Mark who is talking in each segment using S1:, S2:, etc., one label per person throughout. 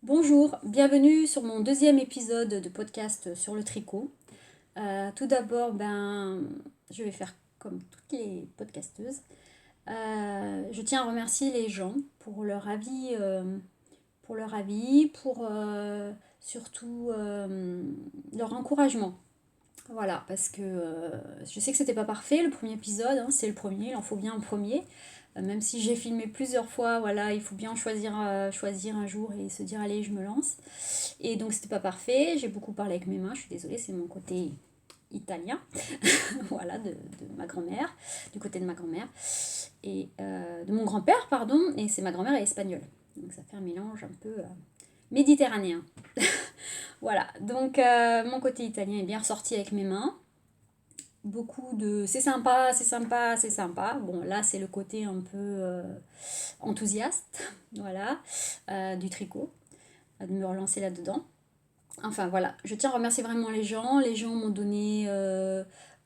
S1: Bonjour, bienvenue sur mon deuxième épisode de podcast sur le tricot. Tout d'abord, je vais faire comme toutes les podcasteuses. Je tiens à remercier les gens pour leur avis, pour surtout leur encouragement. Voilà, parce que je sais que c'était pas parfait le premier épisode, hein, c'est le premier, il en faut bien un premier. Même si j'ai filmé plusieurs fois, voilà, il faut bien choisir un jour et se dire allez, je me lance. Et donc c'était pas parfait, j'ai beaucoup parlé avec mes mains, je suis désolée, c'est mon côté italien, voilà, de ma grand-mère, du côté de ma grand-mère, et de mon grand-père, pardon, et c'est ma grand-mère est espagnole. Donc ça fait un mélange un peu méditerranéen. Voilà, donc mon côté italien est bien ressorti avec mes mains. Beaucoup de c'est sympa, c'est sympa, c'est sympa. Bon, là, c'est le côté un peu enthousiaste, voilà, du tricot, de me relancer là-dedans. Enfin voilà, je tiens à remercier vraiment les gens. Les gens m'ont donné,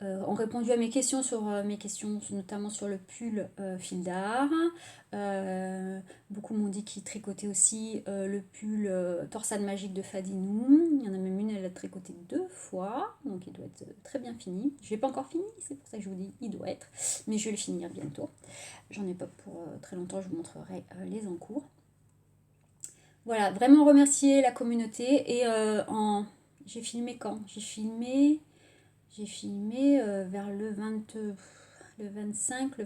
S1: ont répondu à mes questions mes questions, notamment sur le pull fil d'art. Euh, Beaucoup m'ont dit qu'ils tricotaient aussi le pull torsade magique de Fadinou. Il y en a même une, elle l'a tricoté 2 fois, donc il doit être très bien fini. Je l'ai pas encore fini, c'est pour ça que je vous dis il doit être, mais je vais le finir bientôt. J'en ai pas pour très longtemps, je vous montrerai les encours. Voilà, vraiment remercier la communauté et j'ai filmé quand? J'ai filmé vers le 25, le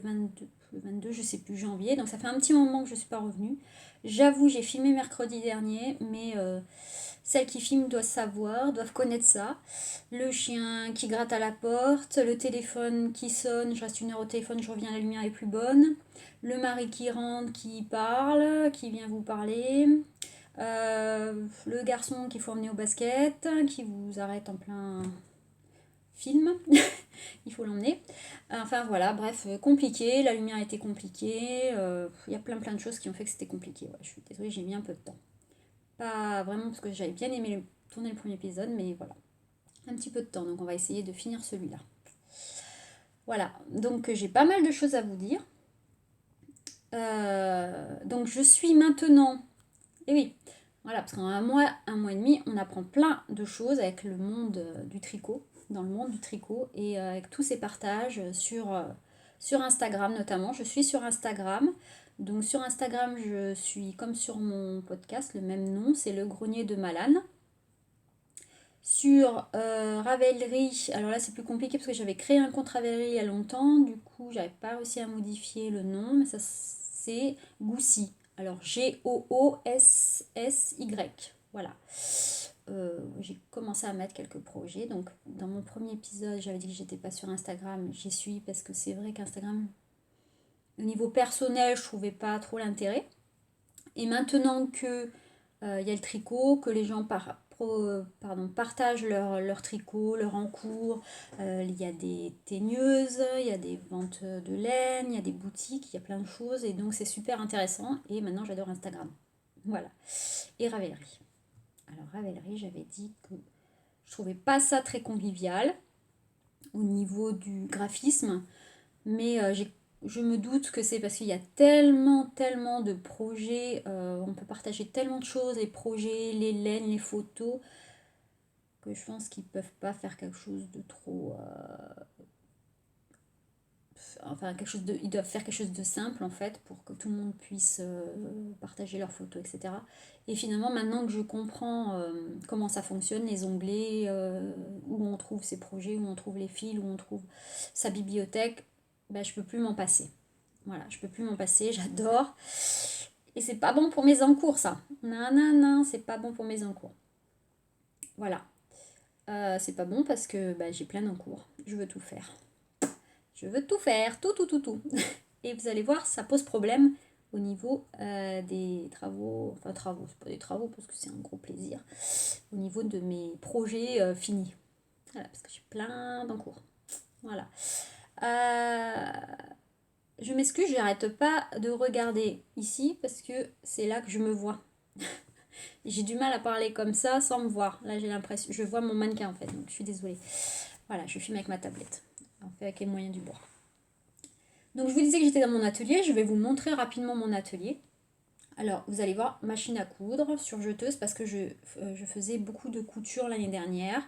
S1: 22, je sais plus, janvier. Donc ça fait un petit moment que je ne suis pas revenue. J'avoue, j'ai filmé mercredi dernier, mais celles qui filment doivent savoir, doivent connaître ça. Le chien qui gratte à la porte, le téléphone qui sonne, je reste 1 heure au téléphone, je reviens, la lumière est plus bonne. Le mari qui rentre, qui parle, qui vient vous parler. Le garçon qu'il faut emmener au basket, qui vous arrête en plein film, il faut l'emmener. Enfin voilà, bref, compliqué, la lumière était compliquée, il y a plein de choses qui ont fait que c'était compliqué. Ouais, je suis désolée, j'ai mis un peu de temps. Pas vraiment parce que j'avais bien aimé tourner le premier épisode, mais voilà, un petit peu de temps, donc on va essayer de finir celui-là. Voilà, donc j'ai pas mal de choses à vous dire. Donc je suis maintenant, et oui, voilà, parce qu'en un mois et demi, on apprend plein de choses avec le monde du tricot, dans le monde du tricot, et avec tous ces partages sur Instagram notamment. Je suis sur Instagram. Donc sur Instagram, je suis comme sur mon podcast, le même nom, c'est le grenier de Malane. Sur Ravelry, alors là c'est plus compliqué parce que j'avais créé un compte Ravelry il y a longtemps, du coup j'avais pas réussi à modifier le nom, mais ça c'est Goussy. Alors Goossy, voilà. J'ai commencé à mettre quelques projets, donc dans mon premier épisode j'avais dit que j'étais pas sur Instagram, j'y suis parce que c'est vrai qu'Instagram, au niveau personnel, je trouvais pas trop l'intérêt. Et maintenant que il y a le tricot, que les gens partagent leur tricot, leur encours. Il y a des teigneuses, il y a des ventes de laine, il y a des boutiques, il y a plein de choses. Et donc c'est super intéressant. Et maintenant j'adore Instagram. Voilà. Et Ravelry. Alors Ravelry, j'avais dit que je trouvais pas ça très convivial au niveau du graphisme. Mais je me doute que c'est parce qu'il y a tellement de projets, on peut partager tellement de choses, les projets, les laines, les photos, que je pense qu'ils peuvent pas faire quelque chose de trop... enfin, ils doivent faire quelque chose de simple en fait pour que tout le monde puisse partager leurs photos, etc. Et finalement, maintenant que je comprends comment ça fonctionne, les onglets, où on trouve ses projets, où on trouve les fils, où on trouve sa bibliothèque, ben, je peux plus m'en passer. Voilà, je peux plus m'en passer, j'adore. Et c'est pas bon pour mes encours, ça. Non, non, non, c'est pas bon pour mes encours. Voilà. C'est pas bon parce que bah, j'ai plein d'encours. Je veux tout faire. Je veux tout faire, tout. Et vous allez voir, ça pose problème au niveau des travaux. Enfin, travaux, c'est pas des travaux parce que c'est un gros plaisir. Au niveau de mes projets finis. Voilà, parce que j'ai plein d'encours. Voilà. Je m'excuse, j'arrête pas de regarder ici parce que c'est là que je me vois. J'ai du mal à parler comme ça sans me voir. Là, j'ai l'impression, je vois mon mannequin en fait, donc je suis désolée. Voilà, je filme avec ma tablette. On fait avec les moyens du bord. Donc, je vous disais que j'étais dans mon atelier. Je vais vous montrer rapidement mon atelier. Alors, vous allez voir, machine à coudre, surjeteuse, parce que je faisais beaucoup de couture l'année dernière.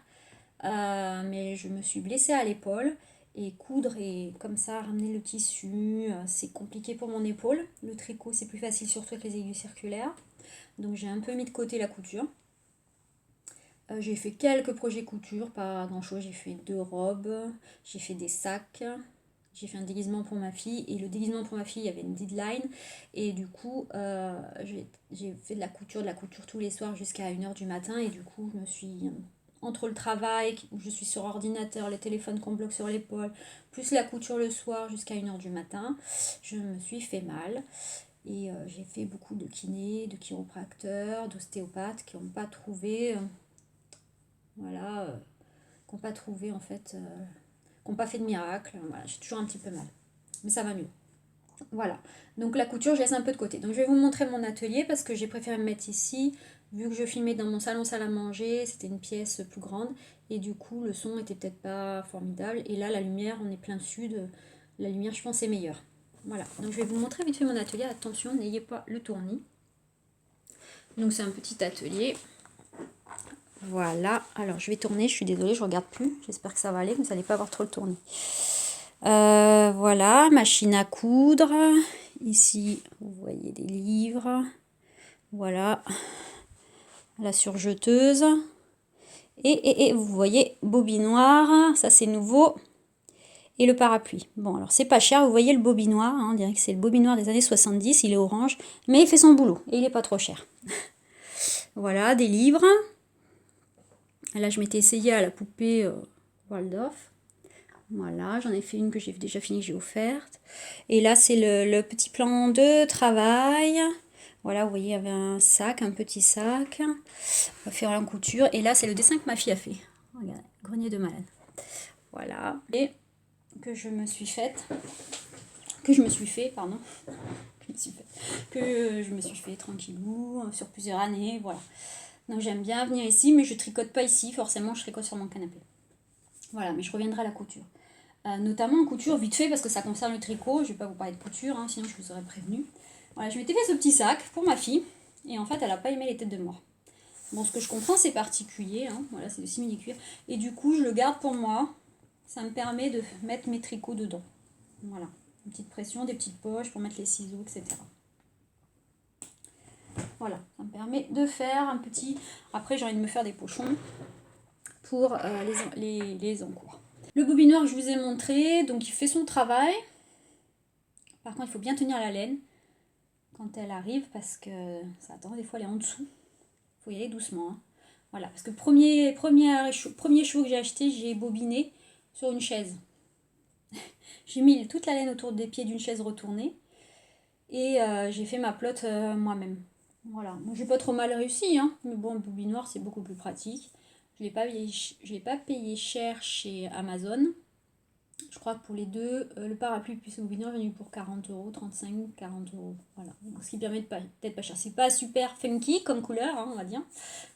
S1: Mais je me suis blessée à l'épaule. Et coudre et comme ça, ramener le tissu, c'est compliqué pour mon épaule. Le tricot, c'est plus facile, surtout avec les aiguilles circulaires. Donc j'ai un peu mis de côté la couture. J'ai fait quelques projets couture, pas grand chose. J'ai fait 2 robes, j'ai fait des sacs, j'ai fait un déguisement pour ma fille. Et le déguisement pour ma fille, il y avait une deadline. Et du coup, j'ai fait de la couture tous les soirs jusqu'à 1h du matin. Et du coup, je me suis, entre le travail, où je suis sur ordinateur, les téléphones qu'on bloque sur l'épaule, plus la couture le soir jusqu'à 1h du matin, je me suis fait mal. Et j'ai fait beaucoup de kinés, de chiropracteurs, d'ostéopathes qui n'ont pas trouvé, voilà, qui n'ont pas trouvé en fait, qui n'ont pas fait de miracle. Voilà, j'ai toujours un petit peu mal, mais ça va mieux. Voilà, donc la couture, je laisse un peu de côté. Donc je vais vous montrer mon atelier parce que j'ai préféré me mettre ici, vu que je filmais dans mon salon salle à manger, c'était une pièce plus grande, et du coup le son était peut-être pas formidable. Et là, la lumière, on est plein sud, la lumière, je pense, est meilleure. Voilà, donc je vais vous montrer vite fait mon atelier. Attention, n'ayez pas le tournis. Donc c'est un petit atelier. Voilà, alors je vais tourner, je suis désolée, je regarde plus. J'espère que ça va aller, que vous n'allez pas avoir trop le tournis. Voilà, machine à coudre. Ici, vous voyez des livres. Voilà, la surjeteuse. Et vous voyez, bobinoir, ça c'est nouveau. Et le parapluie. Bon, alors c'est pas cher, vous voyez le bobinoir, hein, on dirait que c'est le bobinoir des années 70, il est orange, mais il fait son boulot et il est pas trop cher. Voilà, des livres. Là, je m'étais essayée à la poupée Waldorf. Voilà, j'en ai fait une que j'ai déjà finie, que j'ai offerte. Et là, c'est le petit plan de travail. Voilà, vous voyez, il y avait un sac, un petit sac. On va faire en couture. Et là, c'est le dessin que ma fille a fait. Regardez, grenier de malade. Voilà. Et que je me suis faite. Que je me suis fait, pardon. Que je me suis fait tranquillou, sur plusieurs années, voilà. Donc j'aime bien venir ici, mais je tricote pas ici, forcément je tricote sur mon canapé. Voilà, mais je reviendrai à la couture. Notamment en couture, vite fait, parce que ça concerne le tricot, je vais pas vous parler de couture, hein, sinon je vous aurais prévenu. Voilà, je m'étais fait ce petit sac pour ma fille, et en fait elle a pas aimé les têtes de mort. Bon, ce que je comprends, c'est particulier, hein, voilà, c'est de simili-cuir, et du coup je le garde pour moi, ça me permet de mettre mes tricots dedans. Voilà, une petite pression, des petites poches pour mettre les ciseaux, etc. Voilà, ça me permet de faire un petit... Après, j'ai envie de me faire des pochons pour les encours. Le bobinoir, je vous ai montré, donc il fait son travail. Par contre, il faut bien tenir la laine quand elle arrive parce que ça attend, des fois elle est en dessous. Il faut y aller doucement. Hein. Voilà, parce que premier cheveu que j'ai acheté, j'ai bobiné sur une chaise. J'ai mis toute la laine autour des pieds d'une chaise retournée et j'ai fait ma pelote moi-même. Voilà, moi j'ai pas trop mal réussi, hein. Mais bon, le bobinoir c'est beaucoup plus pratique. Je l'ai pas payé cher chez Amazon. Je crois que pour les deux, le parapluie plus le bobinoir est venu pour 40 euros, 35, 40 euros. Voilà, donc, ce qui permet d'être pas cher. C'est pas super funky comme couleur, hein, on va dire.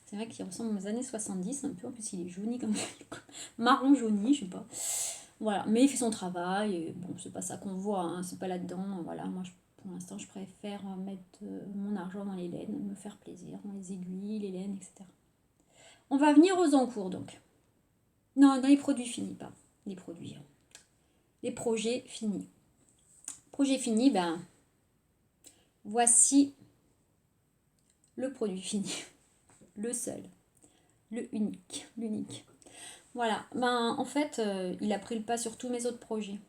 S1: C'est vrai qu'il ressemble aux années 70 un peu, en plus il est jauni comme marron jauni, je sais pas. Voilà, mais il fait son travail, et bon, c'est pas ça qu'on voit, hein, c'est pas là-dedans. Voilà, moi pour l'instant je préfère mettre mon argent dans les laines, me faire plaisir, dans les aiguilles, les laines, etc. On va venir aux encours donc. Non, dans les produits finis, pas. Les produits. Les projets finis. Projet fini, ben voici le produit fini. Le seul. L'unique. Voilà, ben en fait, il a pris le pas sur tous mes autres projets.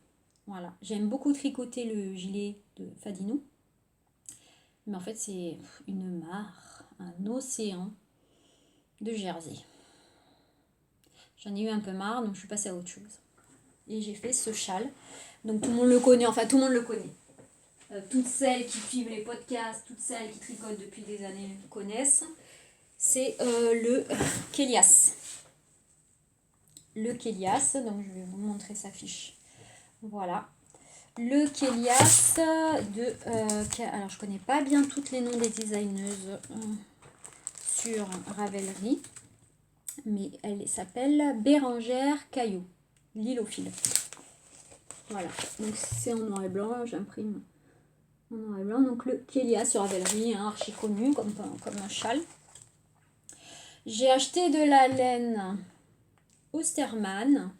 S1: Voilà, j'aime beaucoup tricoter le gilet de Fadino. Mais en fait, c'est une mare, un océan de jersey. J'en ai eu un peu marre, donc je suis passée à autre chose. Et j'ai fait ce châle. Donc tout le monde le connaît, enfin tout le monde le connaît. Toutes celles qui suivent les podcasts, toutes celles qui tricotent depuis des années connaissent. C'est le Kélias. Le Kélias, donc je vais vous montrer sa fiche. Voilà. Le Kélias de... alors je connais pas bien tous les noms des designeuses sur Ravelry. Mais elle s'appelle Bérangère Caillot, l'île au fil. Voilà, donc c'est en noir et blanc, j'imprime en noir et blanc. Donc le Kélia sur Ravelry, hein, archi connu comme un châle. J'ai acheté de la laine Osterman,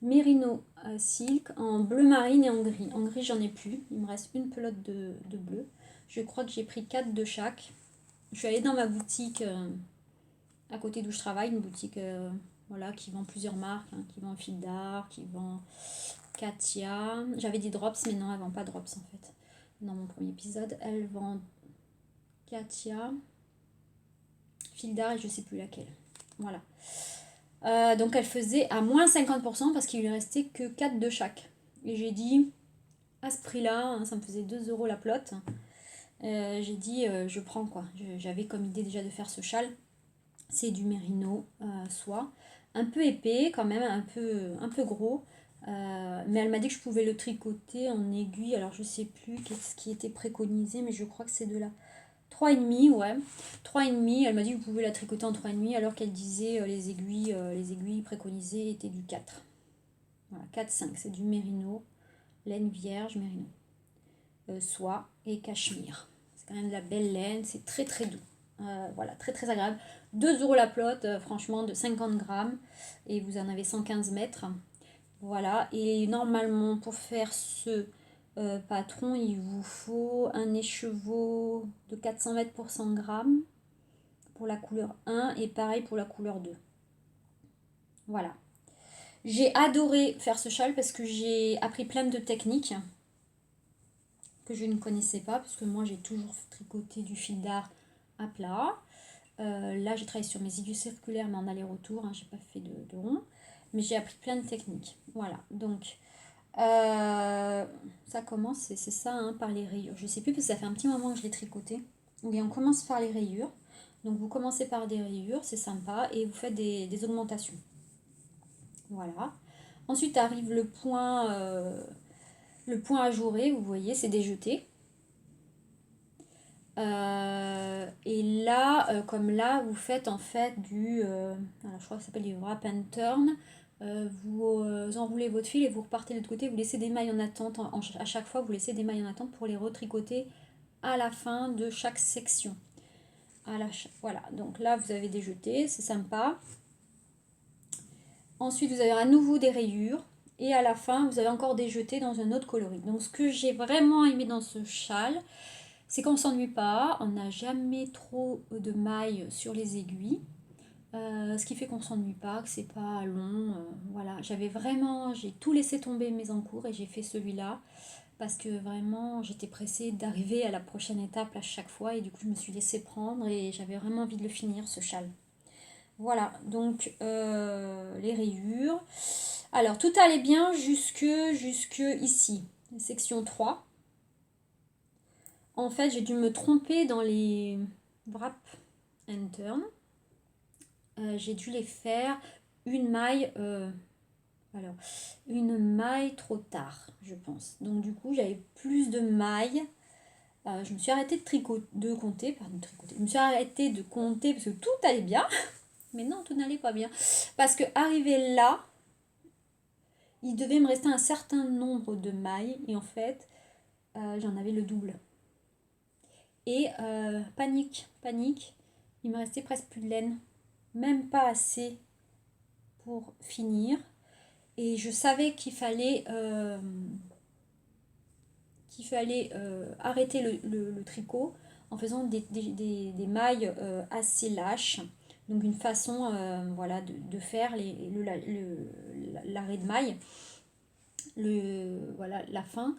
S1: Merino Silk en bleu marine et en gris. En gris, j'en ai plus. Il me reste une pelote de bleu. Je crois que j'ai pris 4 de chaque. Je suis allée dans ma boutique à côté d'où je travaille, une boutique voilà, qui vend plusieurs marques, hein, qui vend Fildar, qui vend Katia. J'avais dit Drops, mais non, elle vend pas Drops en fait. Dans mon premier épisode, elle vend Katia, Fildar et je sais plus laquelle. Voilà. Donc elle faisait à moins 50% parce qu'il lui restait que 4 de chaque. Et j'ai dit, à ce prix-là, hein, ça me faisait 2 euros la plotte. J'ai dit, je prends quoi. J'avais comme idée déjà de faire ce châle. C'est du mérino soie. Un peu épais quand même, un peu gros. Mais elle m'a dit que je pouvais le tricoter en aiguille. Alors je sais plus qu'est-ce qui était préconisé, mais je crois que c'est de là. 3,5, ouais. 3,5, elle m'a dit que vous pouvez la tricoter en 3,5 alors qu'elle disait les aiguilles préconisées étaient du 4. Voilà, 4-5, c'est du mérino, laine vierge, mérino. Soie et cachemire. C'est quand même de la belle laine, c'est très très doux. Voilà, très très agréable. 2 euros la plotte, franchement, de 50 grammes. Et vous en avez 115 mètres. Voilà, et normalement, pour faire ce patron, il vous faut un écheveau de 400 mètres pour 100 grammes pour la couleur 1 et pareil pour la couleur 2. Voilà. J'ai adoré faire ce châle parce que j'ai appris plein de techniques que je ne connaissais pas parce que moi j'ai toujours tricoté du fil d'art à plat. Là j'ai travaillé sur mes aiguilles circulaires mais en aller-retour, hein, j'ai pas fait de rond. Mais j'ai appris plein de techniques. Voilà, donc ça commence, c'est ça, hein, par les rayures. Je sais plus parce que ça fait un petit moment que je l'ai tricoté. Et on commence par les rayures. Donc vous commencez par des rayures, c'est sympa, et vous faites des augmentations. Voilà. Ensuite arrive le point ajouré, vous voyez, c'est des jetés. Et là, comme là, vous faites en fait alors je crois que ça s'appelle du wrap and turn. Vous enroulez votre fil et vous repartez de l'autre côté. Vous laissez des mailles en attente. À chaque fois, vous laissez des mailles en attente pour les retricoter à la fin de chaque section. Voilà, donc là, vous avez des jetés, c'est sympa. Ensuite, vous avez à nouveau des rayures. Et à la fin, vous avez encore des jetés dans un autre coloris. Donc, ce que j'ai vraiment aimé dans ce châle, c'est qu'on ne s'ennuie pas, on n'a jamais trop de mailles sur les aiguilles, ce qui fait qu'on ne s'ennuie pas, que c'est pas long. Voilà, j'ai tout laissé tomber mes encours et j'ai fait celui-là parce que vraiment j'étais pressée d'arriver à la prochaine étape à chaque fois et du coup je me suis laissée prendre et j'avais vraiment envie de le finir ce châle. Voilà, donc les rayures. Alors tout allait bien jusque ici, section 3. En fait, j'ai dû me tromper dans les wrap and turn. J'ai dû les faire une maille, une maille trop tard, je pense. Donc du coup, j'avais plus de mailles. Je me suis arrêtée de compter. Je me suis arrêtée de compter parce que tout allait bien. Mais non, tout n'allait pas bien. Parce que arrivé là, il devait me rester un certain nombre de mailles. Et en fait, j'en avais le double. Et panique, il me restait presque plus de laine, même pas assez pour finir. Et je savais qu'il fallait arrêter le tricot en faisant des mailles assez lâches. Donc une façon voilà, de faire l'arrêt de maille, voilà, la fin.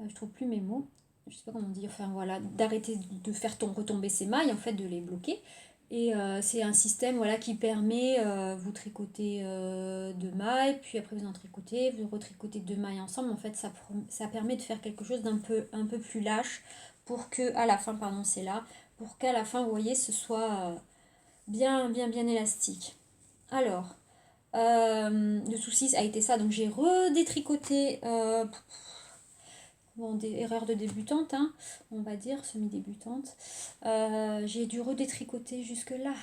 S1: Je trouve plus mes mots. Je sais pas comment dire, enfin voilà, d'arrêter de faire retomber ces mailles, en fait, de les bloquer. Et c'est un système voilà, qui permet, vous tricotez 2 mailles, puis après vous en tricotez, vous retricotez 2 mailles ensemble. En fait, ça permet de faire quelque chose un peu plus lâche pour que, à la fin, pardon, c'est là, pour qu'à la fin, vous voyez, ce soit bien élastique. Alors, le souci a été ça, donc j'ai redétricoté. Bon, des erreurs de débutante, hein, on va dire, semi-débutante. J'ai dû redétricoter jusque là.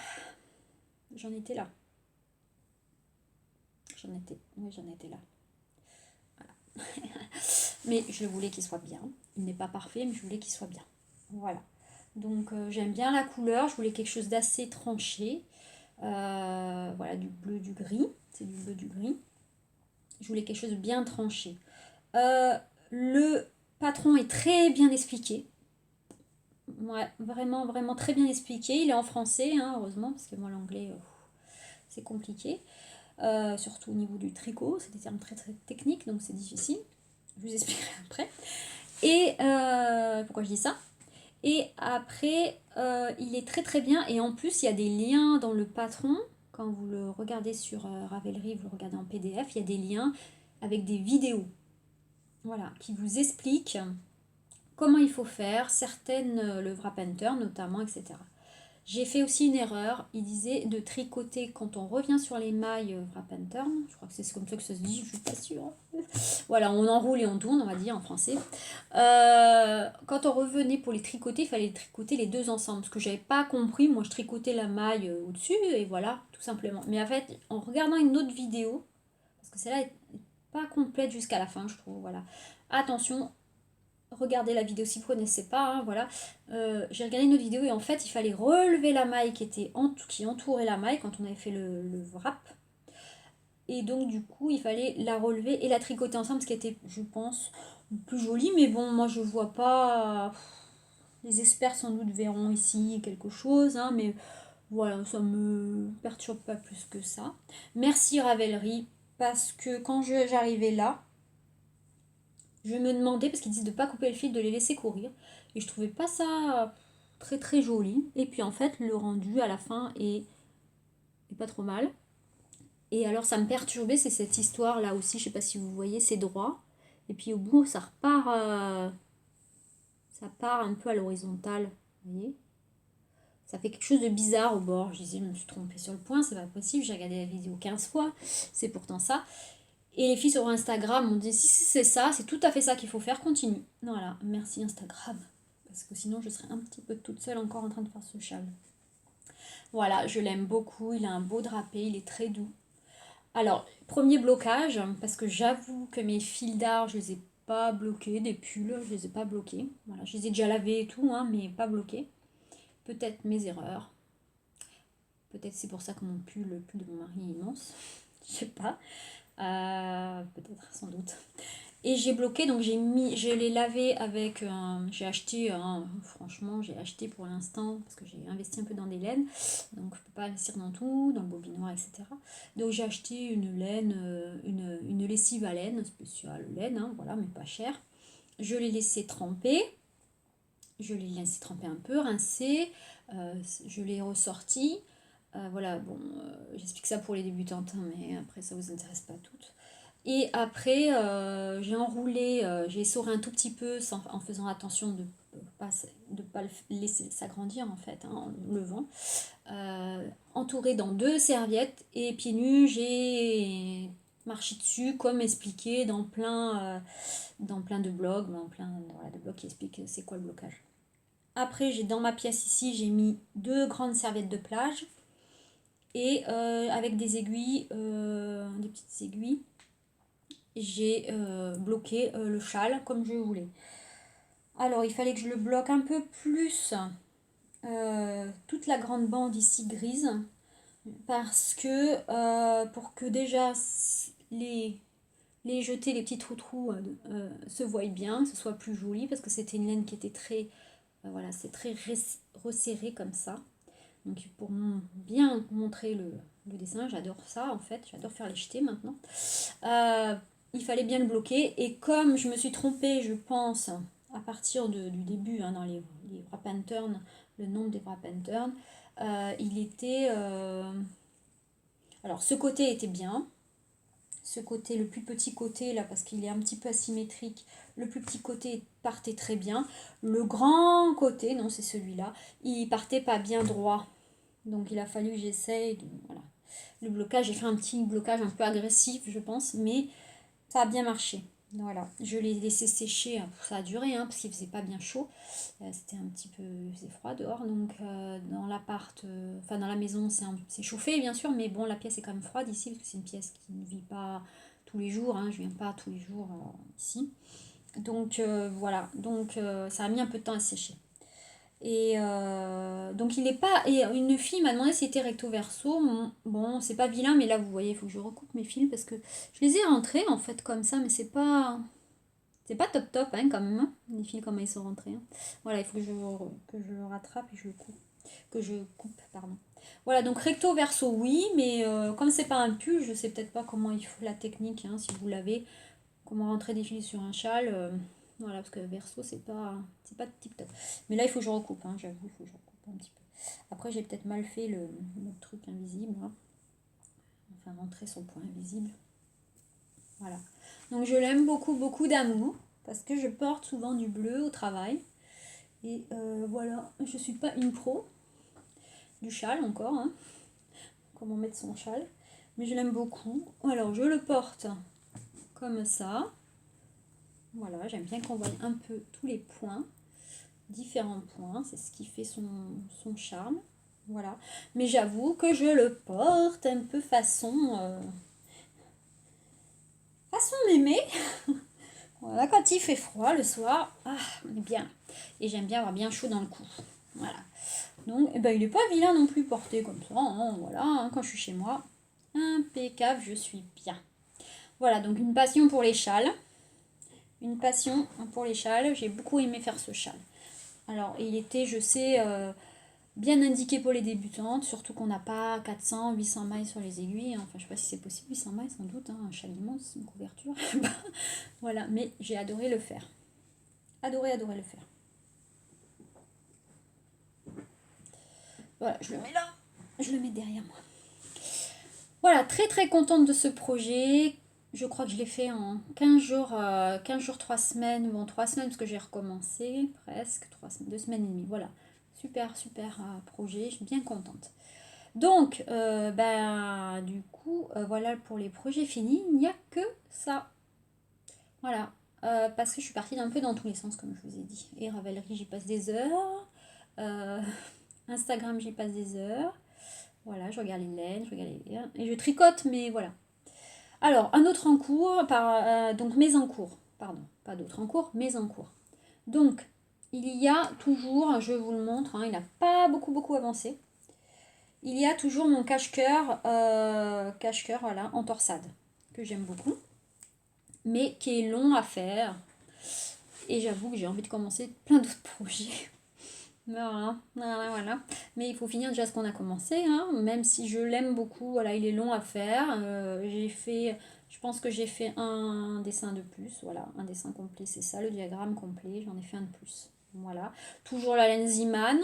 S1: J'en étais là. J'en étais là. Voilà. mais je voulais qu'il soit bien. Il n'est pas parfait, mais je voulais qu'il soit bien. Voilà. Donc j'aime bien la couleur, je voulais quelque chose d'assez tranché. Voilà, du bleu, du gris. C'est du bleu, du gris. Je voulais quelque chose de bien tranché. Le patron est très bien expliqué. Ouais, vraiment, vraiment très bien expliqué. Il est en français, hein, heureusement, parce que moi, l'anglais, c'est compliqué. Surtout au niveau du tricot, c'est des termes très, très techniques, donc c'est difficile. Je vous expliquerai après. Et pourquoi je dis ça? Et après, il est très très bien. Et en plus, il y a des liens dans le patron. Quand vous le regardez sur Ravelry, vous le regardez en PDF, il y a des liens avec des vidéos. Voilà, qui vous expliquent comment il faut faire, certaines, le wrap-and-turn notamment, etc. J'ai fait aussi une erreur, il disait de tricoter quand on revient sur les mailles wrap-and-turn, je crois que c'est comme ça que ça se dit, je suis pas sûre. Voilà, on enroule et on tourne, on va dire en français. Quand on revenait pour les tricoter, il fallait les tricoter les deux ensemble, ce que j'avais pas compris, moi je tricotais la maille au-dessus et voilà, tout simplement. Mais en fait, en regardant une autre vidéo, parce que celle-là est pas complète jusqu'à la fin, je trouve, voilà. Attention, regardez la vidéo si vous ne connaissez pas, hein, voilà. J'ai regardé une autre vidéo et en fait il fallait relever la maille qui entourait la maille quand on avait fait le wrap. Et donc du coup il fallait la relever et la tricoter ensemble, ce qui était, je pense, plus joli. Mais bon, moi je vois pas... Les experts sans doute verront ici quelque chose, hein, mais voilà, ça me perturbe pas plus que ça. Merci Ravelry, parce que quand j'arrivais là, je me demandais, parce qu'ils disent de ne pas couper le fil, de les laisser courir. Et je trouvais pas ça très très joli. Et puis en fait, le rendu à la fin est pas trop mal. Et alors ça me perturbait, c'est cette histoire là aussi, je sais pas si vous voyez, c'est droit. Et puis au bout, ça part un peu à l'horizontale. Vous voyez? Ça fait quelque chose de bizarre au bord. Je disais, je me suis trompée sur le point, c'est pas possible. J'ai regardé la vidéo 15 fois, c'est pourtant ça. Et les filles sur Instagram m'ont dit, si c'est ça, c'est tout à fait ça qu'il faut faire, continue. Voilà, merci Instagram. Parce que sinon je serais un petit peu toute seule encore en train de faire ce châle. Voilà, je l'aime beaucoup, il a un beau drapé, il est très doux. Alors, premier blocage, parce que j'avoue que mes fils d'art, je les ai pas bloqués, des pulls, je les ai pas bloqués. Voilà, je les ai déjà lavés et tout, hein, mais pas bloqués. Peut-être mes erreurs. Peut-être c'est pour ça que mon pull, le pull de mon mari est immense. Je sais pas. Peut-être, sans doute. Et j'ai bloqué, donc je l'ai lavé avec, j'ai acheté, franchement, j'ai acheté pour l'instant, parce que j'ai investi un peu dans des laines, donc je peux pas investir dans tout, dans le bobinoir, etc. Donc j'ai acheté une laine, une lessive à laine, spéciale laine, hein, voilà, mais pas chère. Je l'ai laissé tremper, un peu, rincer, je l'ai ressorti. Voilà, bon, j'explique ça pour les débutantes, hein, mais après ça vous intéresse pas toutes. Et après, j'ai enroulé, j'ai essoré un tout petit peu en faisant attention de ne pas le laisser s'agrandir en fait, hein, en le levant. Entouré dans deux serviettes et pieds nus, j'ai marché dessus comme expliqué dans plein de blogs, voilà, de blogs qui expliquent c'est quoi le blocage. Après, dans ma pièce ici, j'ai mis deux grandes serviettes de plage et avec des aiguilles, des petites aiguilles, j'ai bloqué le châle comme je voulais. Alors, il fallait que je le bloque un peu plus, toute la grande bande ici grise, parce que pour que déjà les jetés, les petits trous se voient bien, que ce soit plus joli, parce que c'était une laine qui était très, voilà, c'est très resserré comme ça. Donc pour bien montrer le dessin, j'adore ça en fait, j'adore faire les jetés maintenant. Il fallait bien le bloquer et comme je me suis trompée, je pense, à partir du début, hein, dans les wrap and turn, le nombre des wrap and turn, il était... alors ce côté était bien, ce côté, le plus petit côté là, parce qu'il est un petit peu asymétrique, le plus petit côté partait très bien. Le grand côté, non c'est celui-là, il partait pas bien droit. Donc il a fallu que j'essaye de... Voilà. Le blocage, j'ai fait un petit blocage un peu agressif je pense, mais ça a bien marché. Voilà, je l'ai laissé sécher, ça a duré hein, parce qu'il faisait pas bien chaud, c'était un petit peu, il faisait froid dehors, donc dans l'appart, enfin dans la maison c'est chauffé bien sûr, mais bon la pièce est quand même froide ici, parce que c'est une pièce qui ne vit pas tous les jours, hein, je viens pas tous les jours ici, Donc voilà, donc ça a mis un peu de temps à sécher. Et donc il n'est pas. Et une fille m'a demandé si c'était recto verso. Bon, c'est pas vilain, mais là vous voyez, il faut que je recoupe mes fils parce que je les ai rentrés en fait comme ça, mais c'est pas. C'est pas top top hein, quand même, hein, les fils comment ils sont rentrés. Hein. Voilà, il faut que je le rattrape et je le coupe. Que je coupe, pardon. Voilà, donc recto verso oui, mais comme c'est pas un pull, je sais peut-être pas comment il faut la technique, hein, si vous l'avez, comment rentrer des fils sur un châle. Voilà, parce que verso c'est pas tip top. Mais là il faut que je recoupe, hein, j'avoue, il faut que je recoupe un petit peu. Après j'ai peut-être mal fait le truc invisible, hein. Enfin rentrer son point invisible. Voilà. Donc je l'aime beaucoup, beaucoup d'amour, parce que je porte souvent du bleu au travail. Et voilà, je suis pas une pro du châle encore, hein, comment mettre son châle, mais je l'aime beaucoup. Alors je le porte comme ça. Voilà, j'aime bien qu'on voit un peu tous les points, différents points, c'est ce qui fait son charme. Voilà, mais j'avoue que je le porte un peu façon mémé. Voilà, quand il fait froid le soir, on est bien. Et j'aime bien avoir bien chaud dans le cou. Voilà. Donc, eh ben, il n'est pas vilain non plus porté comme ça. Hein, voilà, hein, quand je suis chez moi, impeccable, je suis bien. Voilà, donc une passion pour les châles. Une passion pour les châles. J'ai beaucoup aimé faire ce châle. Alors, il était, je sais, bien indiqué pour les débutantes, surtout qu'on n'a pas 400, 800 mailles sur les aiguilles. Enfin, je sais pas si c'est possible, 800 mailles sans doute, hein, un châle immense, une couverture. Voilà, mais j'ai adoré le faire. Adoré, adoré le faire. Voilà, je le mets là. Je le mets derrière moi. Voilà, très très contente de ce projet. Je crois que je l'ai fait en 15 jours, 3 semaines. Bon, 3 semaines parce que j'ai recommencé, presque, 3 semaines, 2 semaines et demie. Voilà, super super projet, je suis bien contente. Donc, du coup, voilà pour les projets finis. Il n'y a que ça. Voilà, parce que je suis partie d'un peu dans tous les sens, comme je vous ai dit. Et Ravelry, j'y passe des heures. Euh, Instagram, j'y passe des heures. Voilà, je regarde les laines, je regarde les liens, et je tricote, mais voilà. Alors, un autre en cours, donc mes en cours, pardon, pas d'autres en cours, mes en cours. Donc, il y a toujours, je vous le montre, hein, il n'a pas beaucoup avancé. Il y a toujours mon cache-cœur, voilà, en torsade, que j'aime beaucoup, mais qui est long à faire. Et j'avoue que j'ai envie de commencer plein d'autres projets. Voilà. Mais il faut finir déjà ce qu'on a commencé, hein, même si je l'aime beaucoup. Voilà, il est long à faire. Je pense que j'ai fait un dessin de plus. Voilà, un dessin complet, c'est ça, le diagramme complet. J'en ai fait un de plus. Voilà. Toujours la laine Ziman.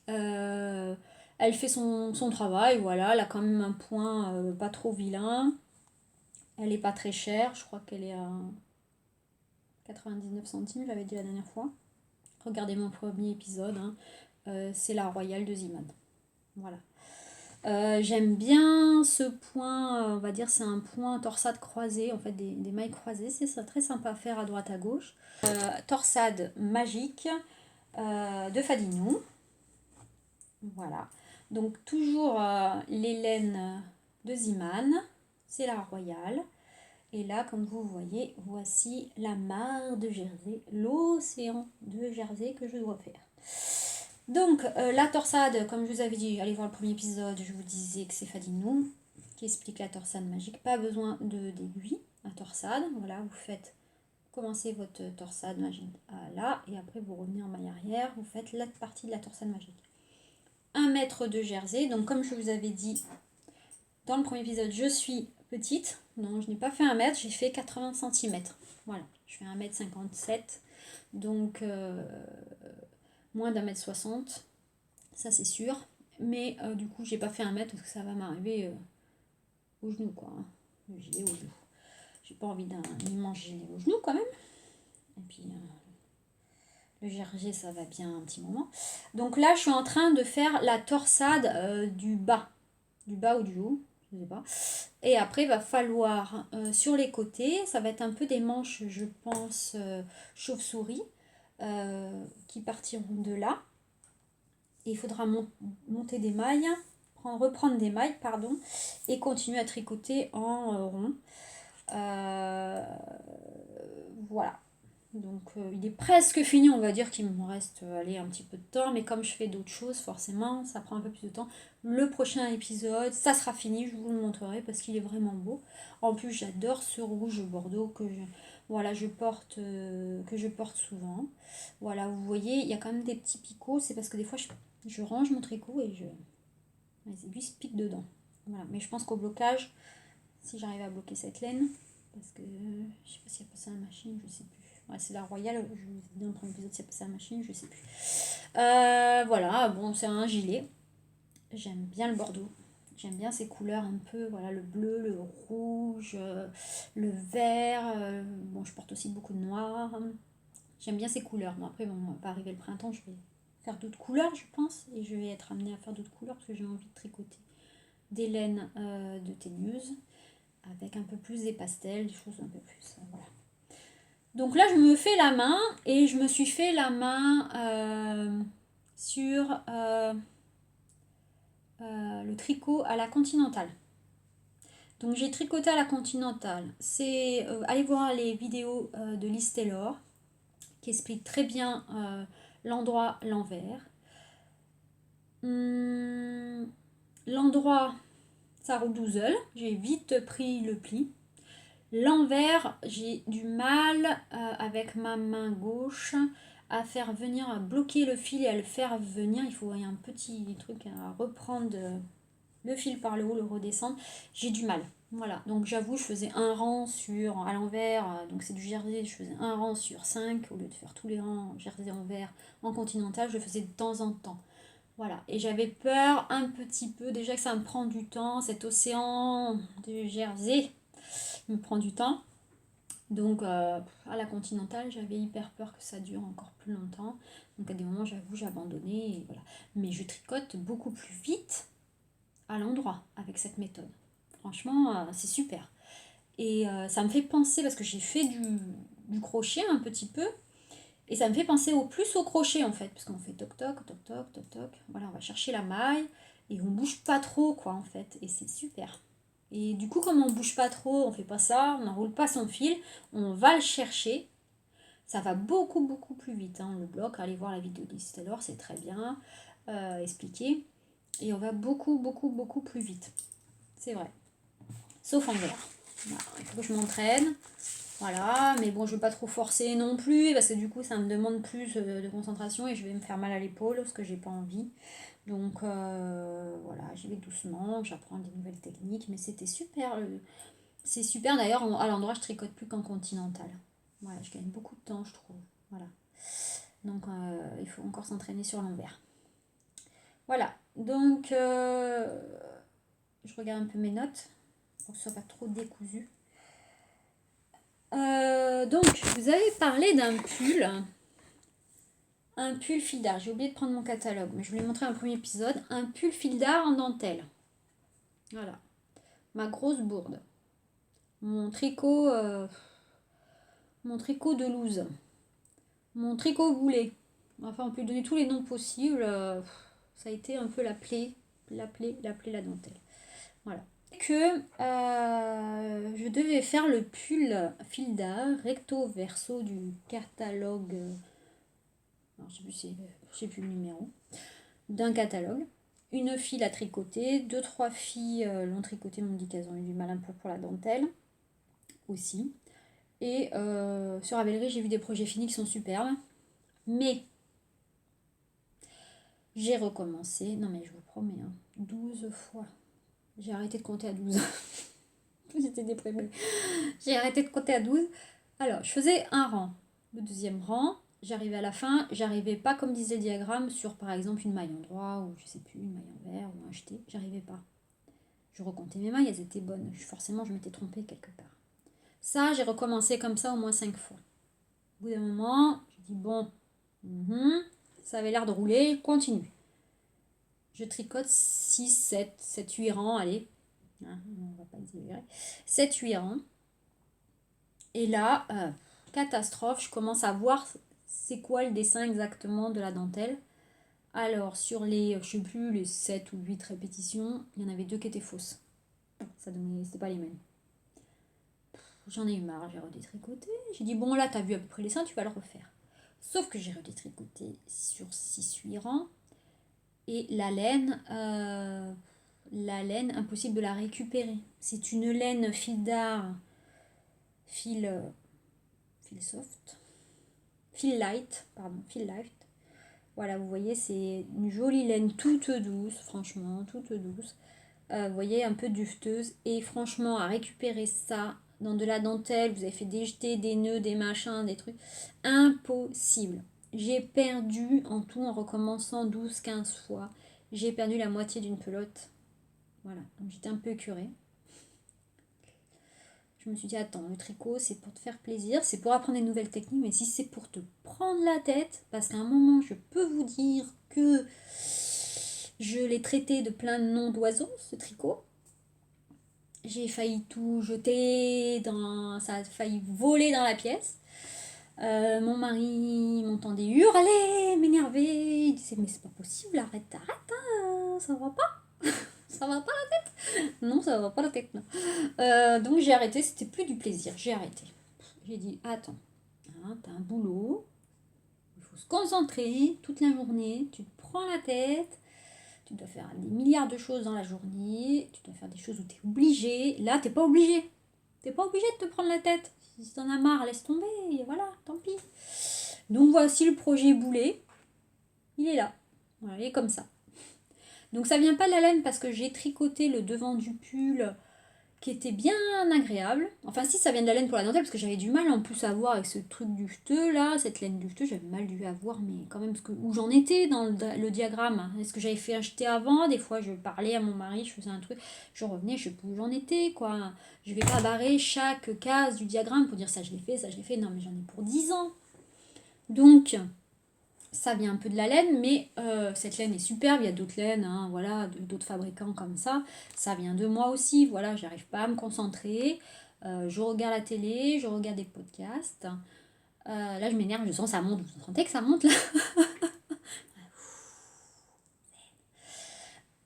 S1: Euh, Elle fait son travail. Voilà, elle a quand même un point pas trop vilain. Elle est pas très chère. Je crois qu'elle est à 99 centimes, j'avais dit la dernière fois. Regardez mon premier épisode, hein. C'est la Royale de Ziman. Voilà. J'aime bien ce point, on va dire c'est un point torsade croisé, en fait des mailles croisées, c'est ça, très sympa à faire à droite à gauche. Torsade magique de Fadinou. Voilà. Donc toujours les laines de Ziman, c'est la Royale. Et là, comme vous voyez, voici la mare de Jersey, l'océan de Jersey que je dois faire. Donc, la torsade, comme je vous avais dit, allez voir le premier épisode, je vous disais que c'est Fadinou qui explique la torsade magique. Pas besoin d'aiguille à torsade. Voilà, vous faites, commencez votre torsade magique là, et après vous revenez en maille arrière, vous faites la partie de la torsade magique. 1 mètre de Jersey, donc comme je vous avais dit dans le premier épisode, je suis petite, non, je n'ai pas fait 1 mètre, j'ai fait 80 cm. Voilà, je fais 1m57, donc moins d'1m60, ça c'est sûr. Mais du coup, j'ai pas fait 1 mètre parce que ça va m'arriver au genou, quoi. Hein. Le gilet au genou. J'ai pas envie d'un immense gilet au genou quand même. Et puis le jersey, ça va bien un petit moment. Donc là, je suis en train de faire la torsade du bas ou du haut. Je sais pas. Et après, il va falloir sur les côtés, ça va être un peu des manches, je pense, chauve-souris, qui partiront de là. Et il faudra monter des mailles, reprendre des mailles, pardon, et continuer à tricoter en rond. Voilà. Donc il est presque fini, on va dire qu'il me reste allez, un petit peu de temps, mais comme je fais d'autres choses, forcément, ça prend un peu plus de temps. Le prochain épisode, ça sera fini, je vous le montrerai parce qu'il est vraiment beau. En plus, j'adore ce rouge bordeaux voilà, que je porte souvent. Voilà, vous voyez, il y a quand même des petits picots, c'est parce que des fois, je range mon tricot et les aiguilles se piquent dedans. Voilà, mais je pense qu'au blocage, si j'arrive à bloquer cette laine, parce que je sais pas si elle passe à la machine, je sais plus. Ouais, c'est la Royale, je vous ai dit dans le premier épisode si elle passe à la machine, je sais plus. Voilà, bon, c'est un gilet. J'aime bien le bordeaux. J'aime bien ces couleurs un peu, voilà, le bleu, le rouge, le vert. Bon, je porte aussi beaucoup de noir. J'aime bien ces couleurs. Bon, après, bon, va arriver le printemps, je vais faire d'autres couleurs, je pense. Et je vais être amenée à faire d'autres couleurs parce que j'ai envie de tricoter des laines de teigneuse avec un peu plus des pastels, des choses un peu plus. Voilà. Donc là, je me fais la main et je me suis fait la main sur le tricot à la continentale. Donc j'ai tricoté à la continentale. C'est allez voir les vidéos de Liz Taylor qui explique très bien l'endroit, l'envers. L'endroit, ça roule 12 heures. J'ai vite pris le pli. L'envers, j'ai du mal avec ma main gauche à faire venir, à bloquer le fil et à le faire venir. Il faut un petit truc à reprendre le fil par le haut, le redescendre. J'ai du mal. Voilà, donc j'avoue, je faisais un rang à l'envers, donc c'est du jersey, je faisais un rang sur 5 au lieu de faire tous les rangs jersey envers en continental, je le faisais de temps en temps. Voilà, et j'avais peur un petit peu, déjà que ça me prend du temps, cet océan de jersey me prend du temps. Donc à la continentale, j'avais hyper peur que ça dure encore plus longtemps. Donc à des moments, j'avoue, j'ai abandonné. Et voilà. Mais je tricote beaucoup plus vite à l'endroit avec cette méthode. Franchement, c'est super. Et ça me fait penser, parce que j'ai fait du crochet un petit peu, et ça me fait penser plus au crochet en fait, parce qu'on fait toc toc, toc toc, toc toc. Voilà, on va chercher la maille, et on bouge pas trop quoi en fait, et c'est super. Et du coup, comme on bouge pas trop, on fait pas ça, on n'enroule pas son fil, on va le chercher. Ça va beaucoup beaucoup plus vite. Hein. Le bloc, allez voir la vidéo de Liz Taylor, c'est très bien expliqué. Et on va beaucoup beaucoup beaucoup plus vite. C'est vrai. Sauf en vert. Voilà, il faut que je m'entraîne. Voilà, mais bon, je ne veux pas trop forcer non plus, parce que du coup, ça me demande plus de concentration et je vais me faire mal à l'épaule, parce que j'ai pas envie. Donc voilà, j'y vais doucement, j'apprends des nouvelles techniques, mais c'était super. C'est super d'ailleurs, à l'endroit, je tricote plus qu'en continental. Voilà, je gagne beaucoup de temps, je trouve. Voilà. Donc il faut encore s'entraîner sur l'envers. Voilà, donc je regarde un peu mes notes pour que ce soit pas trop décousu. Donc, vous avez parlé d'un pull. Un pull fil d'art. J'ai oublié de prendre mon catalogue, mais je vous l'ai montré dans le premier épisode. Un pull fil d'art en dentelle. Voilà. Ma grosse bourde. Mon tricot de loose. Mon tricot boulet. Enfin, on peut lui donner tous les noms possibles. Ça a été un peu la plaie, la dentelle. Voilà. Que je devais faire le pull fil d'art recto verso du catalogue. Alors, je sais plus le numéro. D'un catalogue. Une fille a tricoté, 2-3 filles l'ont tricoté, m'ont dit qu'elles ont eu du mal un peu pour la dentelle aussi. Et sur Ravelry, j'ai vu des projets finis qui sont superbes. Mais j'ai recommencé, non mais je vous promets, 12 fois. J'ai arrêté de compter à 12. J'étais déprimée. J'ai arrêté de compter à 12. Alors, je faisais un rang. Le deuxième rang, j'arrivais à la fin, j'arrivais pas comme disait le diagramme sur par exemple une maille en droit ou je sais plus, une maille en vert ou un jeté. J'arrivais pas. Je recomptais mes mailles, elles étaient bonnes. Forcément, je m'étais trompée quelque part. Ça, j'ai recommencé comme ça au moins 5 fois. Au bout d'un moment, j'ai dit bon, ça avait l'air de rouler, continue. Je tricote 6, 7, 8 rangs, allez. On va pas exagérer. 7, 8 rangs. Et là, catastrophe, je commence à voir c'est quoi le dessin exactement de la dentelle. Alors, sur les, je sais plus, les 7 ou 8 répétitions, il y en avait 2 qui étaient fausses. Ça donnait, c'était pas les mêmes. j'en ai eu marre, j'ai redétricoté. J'ai dit, bon là, t'as vu à peu près les seins, tu vas le refaire. Sauf que j'ai redétricoté sur 6-8 rangs. Et la laine, impossible de la récupérer. C'est une laine fil d'art, fil, fil soft, fil light, pardon, fil light. Voilà, vous voyez, c'est une jolie laine toute douce, franchement, toute douce. Vous voyez, un peu dufteuse. Et franchement, à récupérer ça dans de la dentelle, vous avez fait des jetés, des nœuds, des machins, des trucs. Impossible. J'ai perdu en tout, en recommençant 12-15 fois, j'ai perdu la moitié d'une pelote. Voilà, donc j'étais un peu écœurée. Je me suis dit, attends, le tricot, c'est pour te faire plaisir, c'est pour apprendre des nouvelles techniques, mais si c'est pour te prendre la tête, parce qu'à un moment, je peux vous dire que je l'ai traité de plein de noms d'oiseaux, ce tricot. J'ai failli tout jeter, ça a failli voler dans la pièce. Mon mari m'entendait hurler, m'énerver. Il disait, mais c'est pas possible, arrête, hein, ça va pas. Ça va pas la tête. Non, ça va pas la tête, non. Donc j'ai arrêté, c'était plus du plaisir, j'ai arrêté. J'ai dit, attends, hein, t'as un boulot, il faut se concentrer toute la journée, tu te prends la tête, tu dois faire des milliards de choses dans la journée, tu dois faire des choses où tu es obligé. Là, t'es pas obligé. T'es pas obligé de te prendre la tête. Si t'en as marre, laisse tomber, et voilà, tant pis. Donc voici le projet boulet. Il est là. Voilà, il est comme ça. Donc ça vient pas de la laine parce que j'ai tricoté le devant du pull qui était bien agréable. Enfin si, ça vient de la laine pour la dentelle parce que j'avais du mal en plus à voir avec ce truc duveteux là, cette laine duveteux, j'avais mal dû avoir, mais quand même, parce que, où j'en étais dans le diagramme. Est-ce que j'avais fait acheter avant? Des fois je parlais à mon mari, je faisais un truc, je revenais, je sais plus où j'en étais quoi. Je vais pas barrer chaque case du diagramme pour dire ça je l'ai fait, ça je l'ai fait, non mais j'en ai pour 10 ans. Donc ça vient un peu de la laine, mais cette laine est superbe. Il y a d'autres laines, hein, voilà, d'autres fabricants comme ça. Ça vient de moi aussi, voilà, j'arrive pas à me concentrer. Je regarde la télé, je regarde des podcasts. Là, je m'énerve, je sens ça monte. Vous sentez que ça monte là?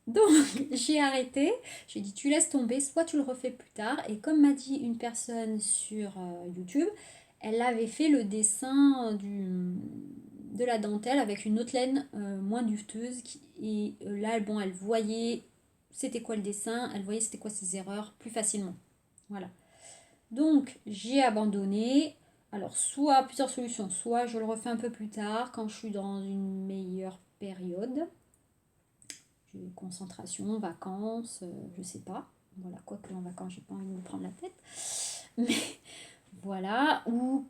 S1: Donc, j'ai arrêté. J'ai dit, tu laisses tomber, soit tu le refais plus tard. Et comme m'a dit une personne sur YouTube, elle avait fait le dessin de la dentelle avec une autre laine moins dufteuse. Et là, bon, elle voyait c'était quoi le dessin, elle voyait c'était quoi ses erreurs plus facilement. Voilà. Donc, j'ai abandonné. Alors, soit plusieurs solutions. Soit je le refais un peu plus tard, quand je suis dans une meilleure période. Concentration, vacances, je sais pas. Voilà, quoique en vacances, j'ai pas envie de me prendre la tête. Mais voilà, ou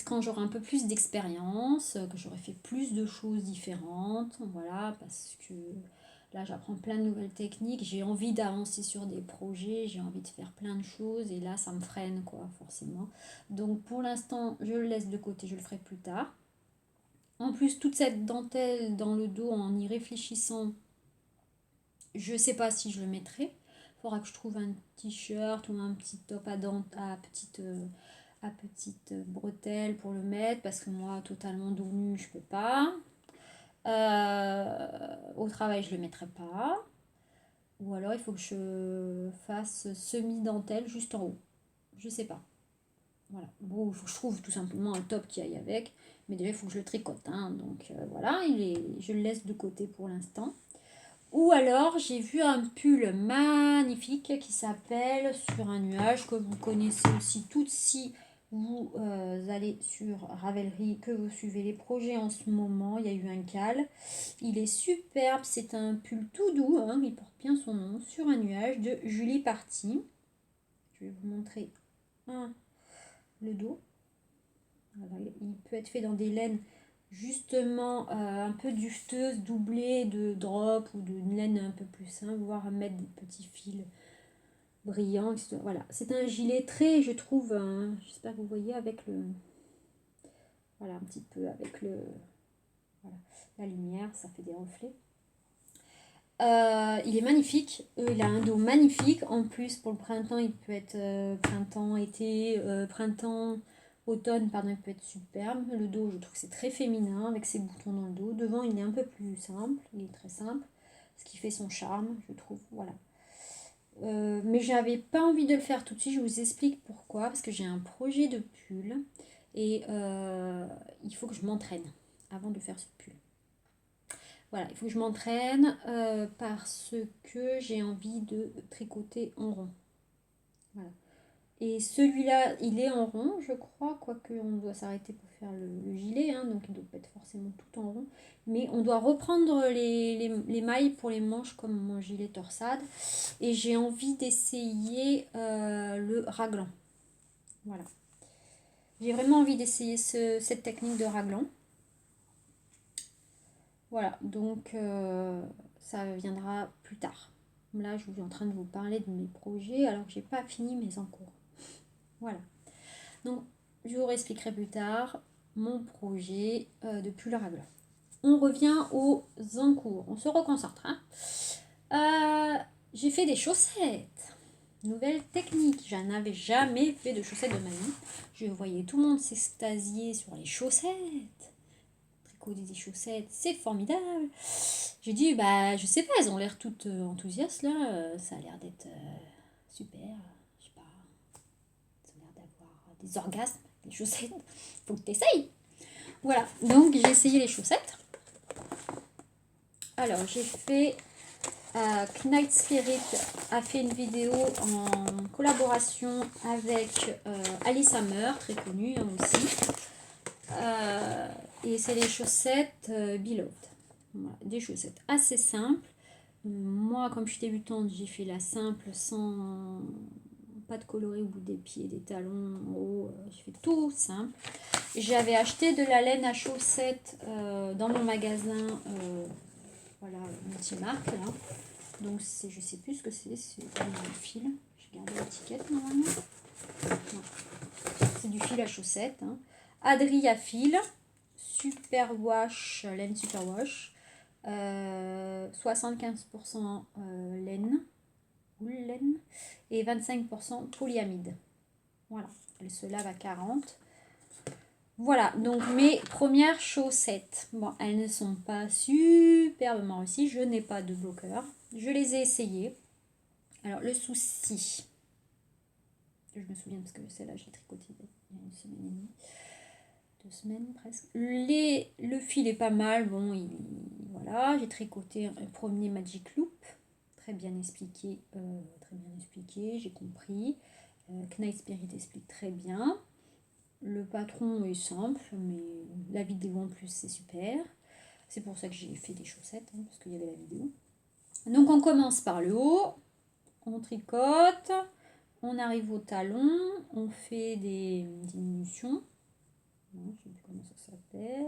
S1: quand j'aurai un peu plus d'expérience, que j'aurai fait plus de choses différentes, voilà, parce que là j'apprends plein de nouvelles techniques, j'ai envie d'avancer sur des projets, j'ai envie de faire plein de choses, et là ça me freine quoi, forcément. Donc pour l'instant, je le laisse de côté, je le ferai plus tard. En plus, toute cette dentelle dans le dos, en y réfléchissant, je sais pas si je le mettrai. Il faudra que je trouve un t-shirt ou un petit top à petite bretelle pour le mettre parce que moi, totalement dos nu, je peux pas. Au travail, je le mettrai pas. Ou alors, il faut que je fasse semi-dentelle juste en haut. Je sais pas. Voilà. Bon, il faut que je trouve tout simplement un top qui aille avec. Mais déjà, il faut que je le tricote. Hein. Donc voilà, je le laisse de côté pour l'instant. Ou alors, j'ai vu un pull magnifique qui s'appelle Sur un nuage, que vous connaissez aussi toutes si vous allez sur Ravelry, que vous suivez les projets en ce moment. Il y a eu un cal. Il est superbe, c'est un pull tout doux, hein, il porte bien son nom, Sur un nuage de Julie Party. Je vais vous montrer le dos. Voilà, il peut être fait dans des laines justement un peu dufteuses, doublées de drop ou d'une laine un peu plus simple, voire à mettre des petits fils brillants, etc. Voilà, c'est un gilet très, je trouve, j'espère que vous voyez avec le, voilà, un petit peu avec voilà, la lumière, ça fait des reflets. Il est magnifique, il a un dos magnifique, en plus pour le printemps il peut être printemps, été, printemps, automne, pardon, il peut être superbe. Le dos, je trouve que c'est très féminin avec ses boutons dans le dos. Devant, il est un peu plus simple, il est très simple, ce qui fait son charme, je trouve. Voilà. Mais j'avais pas envie de le faire tout de suite, je vous explique pourquoi. Parce que j'ai un projet de pull et il faut que je m'entraîne avant de faire ce pull. Voilà, il faut que je m'entraîne parce que j'ai envie de tricoter en rond. Voilà. Et celui-là, il est en rond, je crois, quoique on doit s'arrêter pour faire le gilet, hein, donc il ne doit pas être forcément tout en rond. Mais on doit reprendre les mailles pour les manches comme mon gilet torsade. Et j'ai envie d'essayer le raglan. Voilà. J'ai vraiment envie d'essayer cette technique de raglan. Voilà, donc ça viendra plus tard. Là, je suis en train de vous parler de mes projets alors que j'ai pas fini mes encours. Voilà. Donc, je vous réexpliquerai plus tard mon projet de pull raglan. On revient aux encours. On se reconcentre. Hein. J'ai fait des chaussettes. Nouvelle technique. Je n'avais jamais fait de chaussettes de ma vie. Je voyais tout le monde s'extasier sur les chaussettes. Tricoter des chaussettes, c'est formidable. J'ai dit, bah, je sais pas, elles ont l'air toutes enthousiastes là. Ça a l'air d'être super. Je sais pas. Elles ont l'air d'avoir des orgasmes, les chaussettes. Faut que tu essayes. Voilà, donc j'ai essayé les chaussettes. Alors, j'ai fait. Knight Spirit a fait une vidéo en collaboration avec Alice Hammer, très connue hein, aussi. Et c'est les chaussettes Beloved. Voilà, des chaussettes assez simples. Moi, comme je suis débutante, j'ai fait la simple sans pas de coloris au bout des pieds, des talons en haut. J'ai fait tout simple. J'avais acheté de la laine à chaussettes dans mon magasin, voilà, multimarque là. Donc c'est, je sais plus ce que c'est du fil. J'ai gardé l'étiquette normalement. C'est du fil à chaussettes. Hein. Adria fil, super wash, laine super wash, 75% laine, laine et 25% polyamide. Voilà, elle se lave à 40. Voilà, donc mes premières chaussettes. Bon, elles ne sont pas superbement réussies. Je n'ai pas de bloqueur. Je les ai essayées. Alors, le souci, je me souviens parce que celle-là, je l'ai tricotée il y a une semaine et demie. 2 semaines presque. Le fil est pas mal. Bon, voilà, j'ai tricoté un premier Magic Loop. Très bien expliqué. J'ai compris. Knight Spirit explique très bien. Le patron est simple, mais la vidéo en plus c'est super. C'est pour ça que j'ai fait des chaussettes, hein, parce qu'il y avait la vidéo. Donc on commence par le haut, on tricote, on arrive au talon, on fait des diminutions. Non, je sais plus comment ça s'appelle.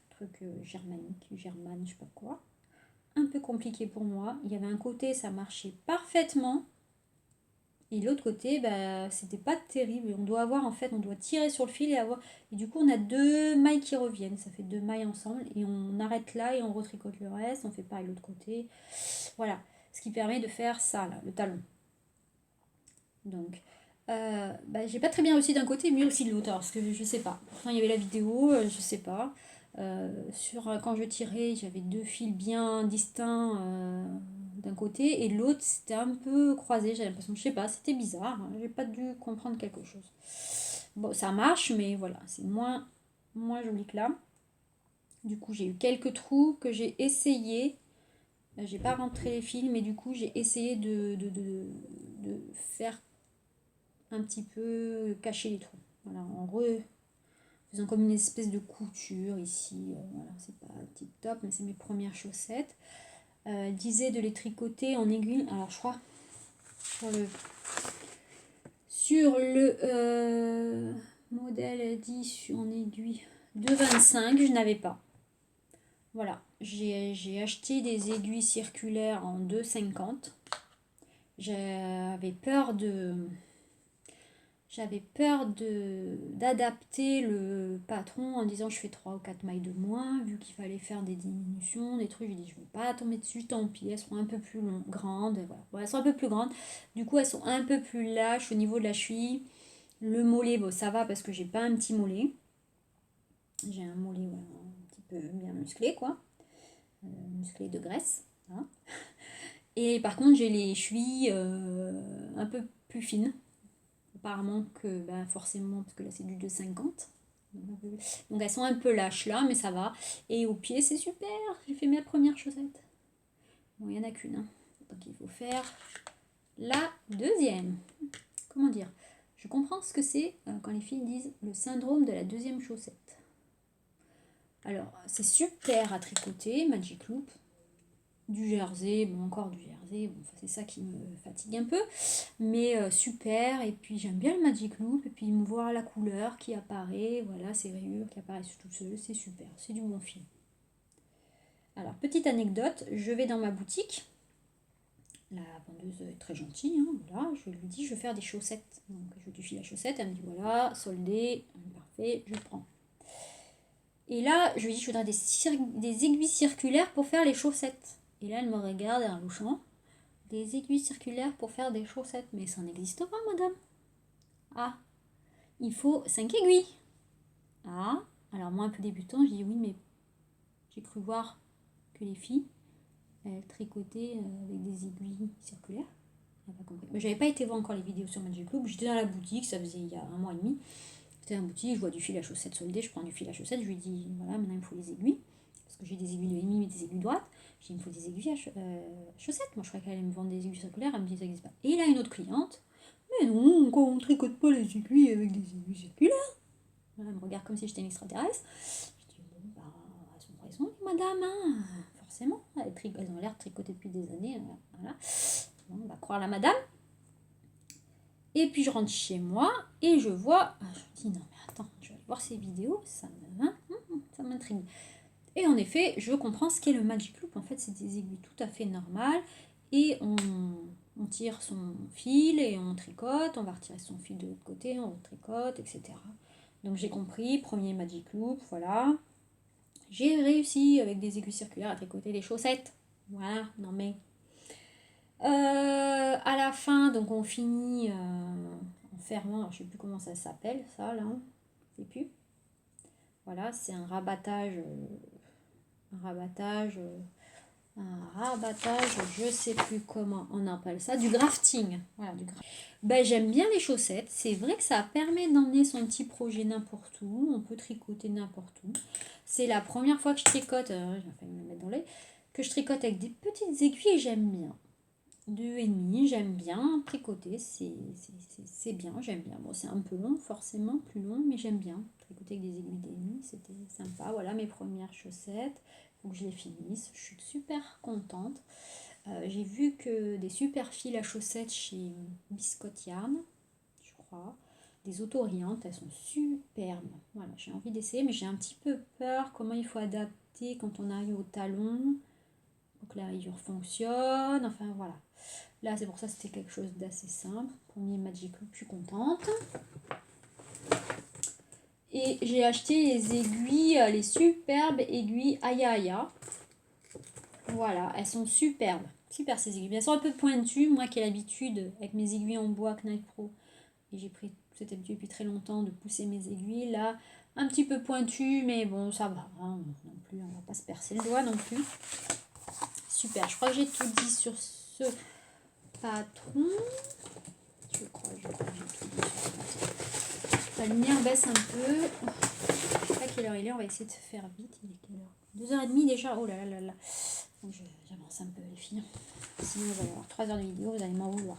S1: Truc germanique, germane, je sais pas quoi. Un peu compliqué pour moi. Il y avait un côté, ça marchait parfaitement. Et l'autre côté, bah, c'était pas terrible. On doit avoir, en fait, on doit tirer sur le fil et avoir. Et du coup, on a 2 mailles qui reviennent. Ça fait 2 mailles ensemble. Et on arrête là et on retricote le reste. On fait pareil l'autre côté. Voilà. Ce qui permet de faire ça, là, le talon. Donc, bah, j'ai pas très bien réussi d'un côté, mieux aussi de l'autre. Parce que je sais pas. Pourtant, il y avait la vidéo, je sais pas. Quand je tirais, j'avais 2 fils bien distincts d'un côté et l'autre c'était un peu croisé. J'avais l'impression, je sais pas, c'était bizarre. Hein, j'ai pas dû comprendre quelque chose. Bon, ça marche, mais voilà, c'est moins joli que là. Du coup, j'ai eu quelques trous que j'ai essayé. J'ai pas rentré les fils, mais du coup, j'ai essayé de faire un petit peu cacher les trous. Voilà, faisant comme une espèce de couture ici. Voilà, c'est pas tip top, mais c'est mes premières chaussettes. Elle disait de les tricoter en aiguille. Alors, je crois sur le modèle, elle dit en aiguille de 25, je n'avais pas. Voilà, j'ai acheté des aiguilles circulaires en 2,50. J'avais peur d'adapter le patron en disant je fais 3 ou 4 mailles de moins, vu qu'il fallait faire des diminutions, des trucs. J'ai dit je ne vais pas tomber dessus, tant pis, elles seront un peu plus grandes. Voilà. Bon, elles sont un peu plus grandes, du coup elles sont un peu plus lâches au niveau de la cheville. Le mollet, bon, ça va parce que j'ai pas un petit mollet. J'ai un mollet un petit peu bien musclé, quoi. Musclé de graisse. Hein. Et par contre, j'ai les chevilles un peu plus fines. Apparemment que, forcément, parce que là c'est du 2,50. Donc elles sont un peu lâches là, mais ça va. Et au pied, c'est super. J'ai fait mes premières chaussettes. Bon, il n'y en a qu'une. Donc il faut faire la deuxième. Comment dire? Je comprends ce que c'est quand les filles disent le syndrome de la deuxième chaussette. Alors, c'est super à tricoter, Magic Loop. Du jersey, bon encore du jersey, bon, c'est ça qui me fatigue un peu, mais super. Et puis j'aime bien le Magic Loop, et puis me voir la couleur qui apparaît, voilà, ces rayures qui apparaissent tout seul, c'est super, c'est du bon fil. Alors, petite anecdote, je vais dans ma boutique, la vendeuse est très gentille, hein, voilà, je lui dis je veux faire des chaussettes, donc je lui file la chaussette, elle me dit voilà, soldé, parfait, je prends. Et là, je lui dis je voudrais des aiguilles circulaires pour faire les chaussettes. Et là, elle me regarde en louchant. Des aiguilles circulaires pour faire des chaussettes. Mais ça n'existe pas, madame. Ah, il faut 5 aiguilles. Ah, alors moi, un peu débutant, je dis oui, mais j'ai cru voir que les filles, elles tricotaient avec des aiguilles circulaires. Pas compris. Mais j'avais pas été voir encore les vidéos sur Magic Loop. J'étais dans la boutique, ça faisait il y a 1 mois et demi. J'étais dans la boutique, je vois du fil à chaussette soldé, je prends du fil à chaussette, je lui dis voilà, maintenant il me faut les aiguilles. Parce que j'ai des aiguilles de Amy et des aiguilles droites. Je dis il me faut des aiguilles à chaussettes. Moi je croyais qu'elle allait me vendre des aiguilles circulaires, elle me dit ça n'existe pas. Et là, une autre cliente, mais non, on ne tricote pas les aiguilles avec des aiguilles circulaires. Elle me regarde comme si j'étais une extraterrestre. Je dis bon, bah, elles ont raison, madame, hein, forcément. Elles ont l'air de tricoter depuis des années. Voilà. Bon, on va croire la madame. Et puis je rentre chez moi et je vois, je me dis non mais attends, je vais aller voir ces vidéos, ça m'intrigue. Et en effet, je comprends ce qu'est le Magic Loop. En fait, c'est des aiguilles tout à fait normales et on tire son fil et on tricote, on va retirer son fil de l'autre côté, on tricote, etc. Donc j'ai compris, premier Magic Loop, voilà. J'ai réussi avec des aiguilles circulaires à tricoter des chaussettes. Voilà, non mais... à la fin, donc on finit en fermant, alors je sais plus comment ça s'appelle, ça là, je sais plus. Voilà, c'est un rabattage, je sais plus comment on appelle ça, du grafting. Voilà, Ben, j'aime bien les chaussettes, c'est vrai que ça permet d'emmener son petit projet n'importe où, on peut tricoter n'importe où. C'est la première fois que je tricote, j'ai failli me mettre dans l'œil, que je tricote avec des petites aiguilles et j'aime bien. 2,5, j'aime bien tricoter, c'est bien, j'aime bien. Bon, c'est un peu long, forcément, plus long, mais j'aime bien. Tricoter avec des aiguilles d'1,5, c'était sympa. Voilà mes premières chaussettes, faut que je les finisse. Je suis super contente. J'ai vu que des super fils à chaussettes chez Biscotte Yarn, je crois, des auto-riantes, elles sont superbes. Voilà, j'ai envie d'essayer, mais j'ai un petit peu peur comment il faut adapter quand on arrive au talon. Donc la rayure fonctionne, enfin voilà. Là c'est pour ça que c'était quelque chose d'assez simple. Premier Magic Loop, je suis contente. Et j'ai acheté les aiguilles, les superbes aiguilles Aya Aya. Voilà, elles sont superbes. Super ces aiguilles. Elles sont un peu pointues, moi qui ai l'habitude avec mes aiguilles en bois Knife Pro. Et j'ai pris cette habitude depuis très longtemps de pousser mes aiguilles. Là, un petit peu pointues, mais bon ça va. Hein, non plus, on va pas se percer le doigt non plus. Super, je crois que j'ai tout dit sur ce patron. Je crois que j'ai tout dit sur ce patron. La lumière baisse un peu. Je sais pas quelle heure il est, on va essayer de faire vite. Il est quelle heure? 2h30 déjà. Oh là là là là. Donc j'avance un peu les filles. Sinon vous allez avoir 3 heures de vidéo, vous allez m'en vouloir.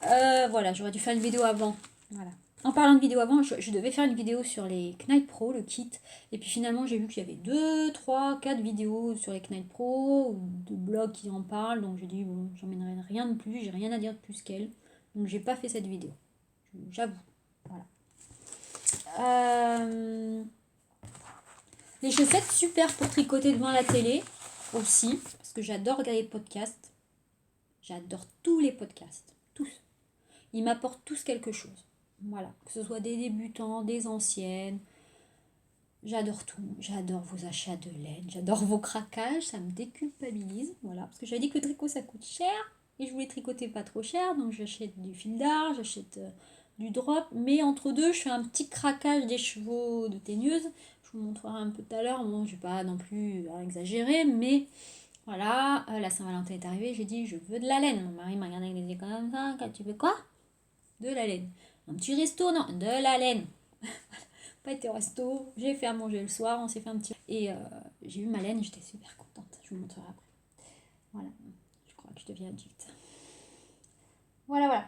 S1: Voilà, j'aurais dû faire une vidéo avant. Voilà. En parlant de vidéo avant, je devais faire une vidéo sur les Knight Pro, le kit. Et puis finalement, j'ai vu qu'il y avait 2, 3, 4 vidéos sur les Knight Pro, ou de blogs qui en parlent. Donc j'ai dit, bon, j'emmènerai rien de plus, j'ai rien à dire de plus qu'elle. Donc j'ai pas fait cette vidéo. J'avoue. Voilà. Les chaussettes, super pour tricoter devant la télé aussi. Parce que j'adore regarder les podcasts. J'adore tous les podcasts. Tous. Ils m'apportent tous quelque chose. Voilà, que ce soit des débutants, des anciennes. J'adore tout. J'adore vos achats de laine. J'adore vos craquages. Ça me déculpabilise. Voilà, parce que j'avais dit que le tricot ça coûte cher. Et je voulais tricoter pas trop cher. Donc j'achète du fil d'art, j'achète du drop. Mais entre deux, je fais un petit craquage des chevaux de teigneuse. Je vous montrerai un peu tout à l'heure. Bon, je vais pas non plus exagérer. Mais Voilà, la Saint-Valentin est arrivée, j'ai dit je veux de la laine. Mon mari m'a regardé avec les yeux comme ça, quand tu veux quoi? De la laine. Un petit resto, non, de la laine. Pas été au resto, j'ai fait à manger le soir, on s'est fait un petit... Et j'ai eu ma laine, j'étais super contente, je vous montrerai après. Voilà, je crois que je deviens adulte. Voilà, voilà.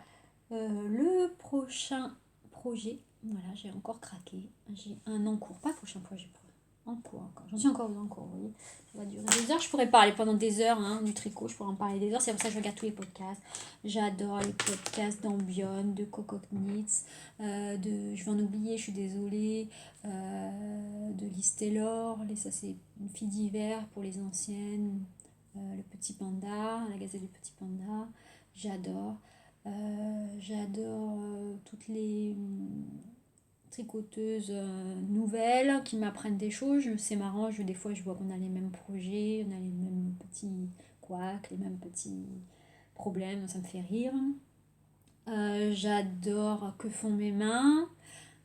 S1: Le prochain projet, voilà, j'ai encore craqué. J'ai un en cours, pas prochain projet, en cours encore. J'en suis encore en cours, vous voyez. Ça va durer des heures. Je pourrais parler pendant des heures du tricot, je pourrais en parler des heures. C'est pour ça que je regarde tous les podcasts. J'adore les podcasts d'Ambion, de Coco Knits, je vais en oublier, je suis désolée, de Liz Taylor. Ça, c'est une fille d'hiver pour les anciennes. Le petit panda, la gazette du petit panda. J'adore. J'adore toutes les tricoteuses nouvelles qui m'apprennent des choses. C'est marrant, des fois je vois qu'on a les mêmes projets, on a les mêmes petits couacs, les mêmes petits problèmes, ça me fait rire. J'adore Que font mes mains.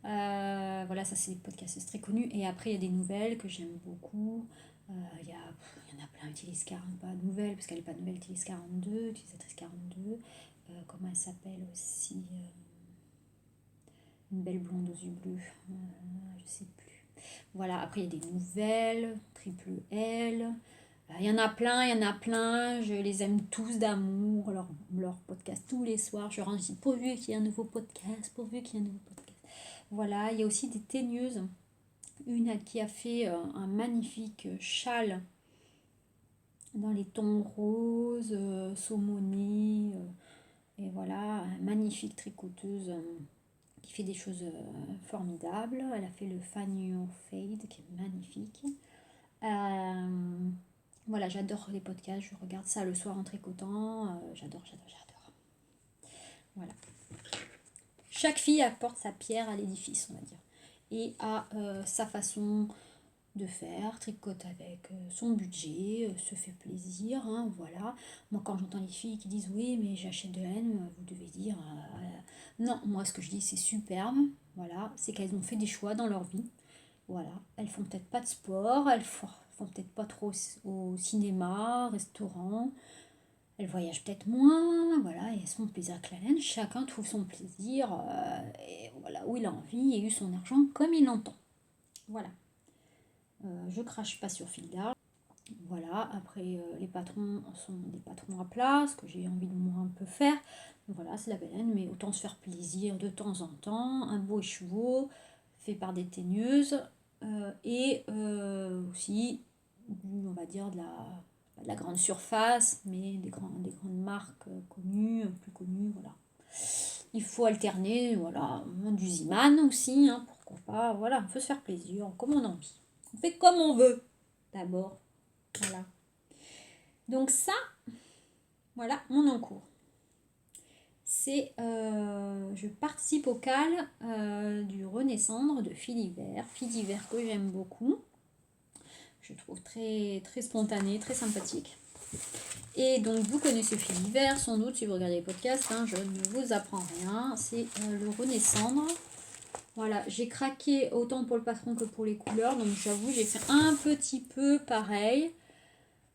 S1: Voilà, ça c'est des podcasts très connus. Et après, il y a des nouvelles que j'aime beaucoup. Il y en a plein, utilise 40, pas nouvelle, parce qu'elle n'est pas nouvelle, utilise 42, utilisatrice 42. Comment elle s'appelle aussi une belle blonde aux yeux bleus, je sais plus. Voilà, après il y a des nouvelles, triple L. Il y en a plein, je les aime tous d'amour, leur podcast tous les soirs. Je leur dis pourvu qu'il y ait un nouveau podcast, pourvu qu'il y ait un nouveau podcast. Voilà, il y a aussi des teigneuses. Une qui a fait un magnifique châle dans les tons roses, saumonés. Et voilà, magnifique tricoteuse qui fait des choses formidables. Elle a fait le Fan Your Fade qui est magnifique. Voilà, j'adore les podcasts, je regarde ça le soir en tricotant. J'adore. Voilà. Chaque fille apporte sa pierre à l'édifice, on va dire. Et a sa façon de faire, tricote avec son budget, se fait plaisir, voilà. Moi quand j'entends les filles qui disent oui mais j'achète de la laine, vous devez dire non, moi ce que je dis c'est superbe, voilà, c'est qu'elles ont fait des choix dans leur vie, voilà, elles font peut-être pas de sport, elles font peut-être pas trop au cinéma, restaurant, elles voyagent peut-être moins, voilà, et elles se font plaisir avec la laine, chacun trouve son plaisir, et voilà, où il a envie et eu son argent comme il l'entend, voilà. Je crache pas sur fil d'argent. Voilà, après les patrons sont des patrons à plat, ce que j'ai envie de moi un peu faire. Voilà, c'est la belle laine, mais autant se faire plaisir de temps en temps. Un beau écheveau fait par des teigneuses et aussi, on va dire, de la grande surface, mais des grandes marques connues, plus connues, voilà. Il faut alterner, voilà, du Ziman aussi, pourquoi pas, voilà, on peut se faire plaisir, comme on a envie. On fait comme on veut, d'abord. Voilà. Donc ça, voilà mon encours. C'est, je participe au cal du Renaissandre de Philibert. Philibert que j'aime beaucoup. Je trouve très, très spontané, très sympathique. Et donc vous connaissez Philibert, sans doute si vous regardez les podcasts, je ne vous apprends rien. C'est le Renaissandre. Voilà, j'ai craqué autant pour le patron que pour les couleurs, donc j'avoue j'ai fait un petit peu pareil.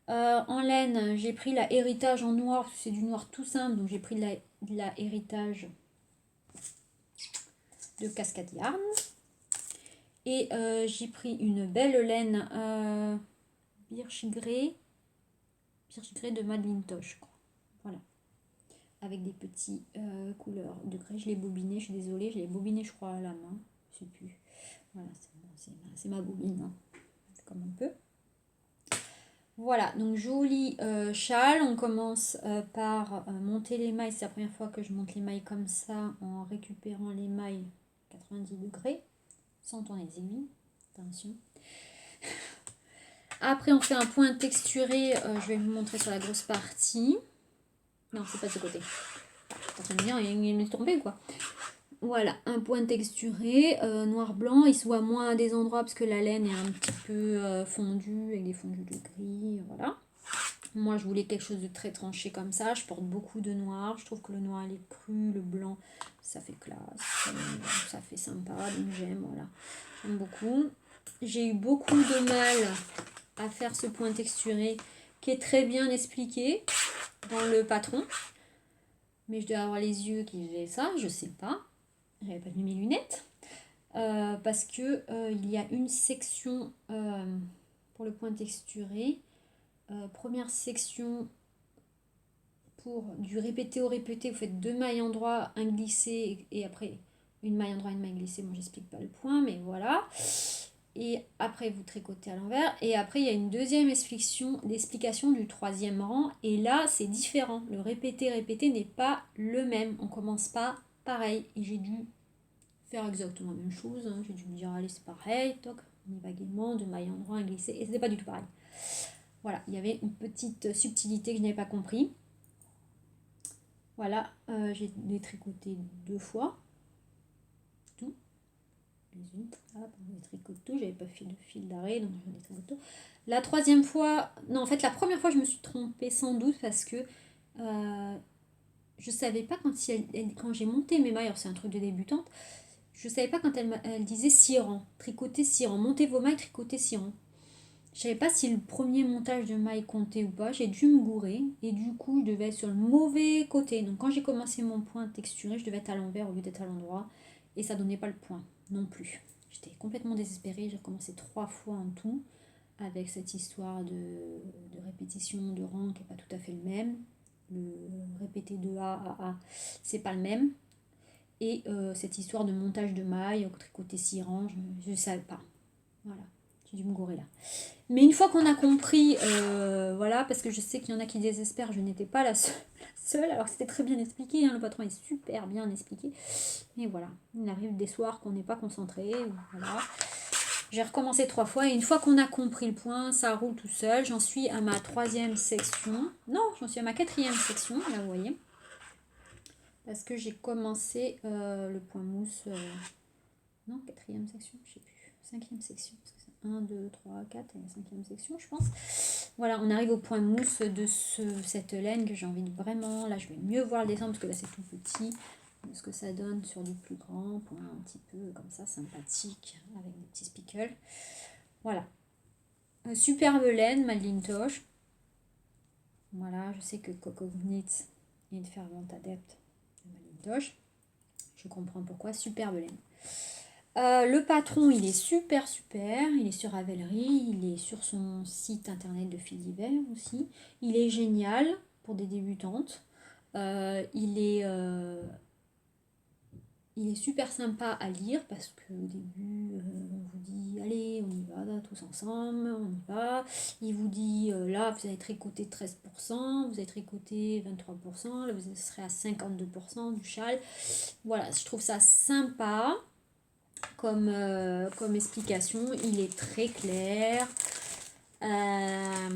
S1: En laine, j'ai pris la héritage en noir, parce que c'est du noir tout simple, donc j'ai pris la héritage de Cascade Yarn. Et j'ai pris une belle laine Birch Grey de Madeline Tosh, je crois. Voilà. Avec des petits couleurs de grès. Je l'ai bobiné, je suis désolée, je l'ai bobiné, je crois, à la main. Je sais plus. Voilà, c'est ma bobine. C'est comme on peut. Voilà, donc joli châle. On commence par monter les mailles. C'est la première fois que je monte les mailles comme ça en récupérant les mailles 90 degrés sans tourner les aiguilles. Attention. Après, on fait un point texturé. Je vais vous montrer sur la grosse partie. Non, c'est pas de ce côté. Je suis en train de dire, il m'est tombé quoi. Voilà, un point texturé, noir-blanc. Il se voit moins à des endroits parce que la laine est un petit peu fondue, avec des fondus de gris. Voilà. Moi, je voulais quelque chose de très tranché comme ça. Je porte beaucoup de noir. Je trouve que le noir, il est cru. Le blanc, ça fait classe. Ça fait sympa. Donc, j'aime, voilà. J'aime beaucoup. J'ai eu beaucoup de mal à faire ce point texturé qui est très bien expliqué dans le patron. Mais je dois avoir les yeux qui faisaient ça, je sais pas. J'avais pas mis mes lunettes. Parce que il y a une section pour le point texturé. Première section pour du répété au répété, vous faites 2 mailles endroit, un glissé et après une maille endroit, une maille glissée. Bon, j'explique pas le point, mais voilà. Et après, vous tricotez à l'envers. Et après, il y a une deuxième l'explication du 3e rang. Et là, c'est différent. Le répété n'est pas le même. On commence pas pareil. Et j'ai dû faire exactement la même chose. Hein. J'ai dû me dire, allez, c'est pareil. Toc, on y va gaiement, 2 mailles endroit, un glissé. Et c'était pas du tout pareil. Voilà, il y avait une petite subtilité que je n'avais pas compris. Voilà, j'ai tricoté 2 fois. Tout. Les unes, hop, on tricote tout. J'avais pas fait de fil d'arrêt, donc je tricote tout. La 3e fois, non, en fait, la première fois, je me suis trompée sans doute parce que je savais pas quand j'ai monté mes mailles, alors c'est un truc de débutante, je savais pas quand elle disait 6 rangs, tricoter 6 rangs, montez vos mailles, tricoter 6 rangs. Je savais pas si le premier montage de mailles comptait ou pas, j'ai dû me gourer et du coup je devais être sur le mauvais côté. Donc quand j'ai commencé mon point texturé, je devais être à l'envers au lieu d'être à l'endroit et ça donnait pas le point non plus. J'étais complètement désespérée, j'ai recommencé 3 fois en tout avec cette histoire de répétition de rang qui n'est pas tout à fait le même. Le répéter de A à A, c'est pas le même. Et cette histoire de montage de mailles, tricoter 6 rangs, je ne savais pas. Voilà, j'ai dû me gourer là. Mais une fois qu'on a compris, voilà, parce que je sais qu'il y en a qui désespèrent, je n'étais pas la seule, alors c'était très bien expliqué, hein, le patron est super bien expliqué. Mais voilà, il arrive des soirs qu'on n'est pas concentré, voilà. J'ai recommencé 3 fois et une fois qu'on a compris le point, ça roule tout seul. J'en suis à ma 3e section. Non, j'en suis à ma 4e section, là vous voyez. Parce que j'ai commencé le point mousse. Non, 4e section, je sais plus. 5e section. Parce que c'est 1, 2, 3, 4 et la 5e section, je pense. Voilà, on arrive au point mousse de cette laine que j'ai envie de vraiment. Là, je vais mieux voir le dessin parce que là, c'est tout petit. Ce que ça donne sur du plus grand, point un petit peu comme ça, sympathique, avec des petits spickles. Voilà. Superbe laine, Madelinetosh. Voilà, je sais que Coco Knits est une fervente adepte de Madelinetosh. Je comprends pourquoi. Superbe laine. Le patron, il est super. Il est sur Ravelry. Il est sur son site internet de fil d'hiver aussi. Il est génial pour des débutantes. Il est super sympa à lire parce qu'au début, on vous dit allez, on y va tous ensemble, on y va. Il vous dit là, vous allez tricoter 13%, vous allez tricoter 23%, là, vous serez à 52% du châle. Voilà, je trouve ça sympa comme explication. Il est très clair. On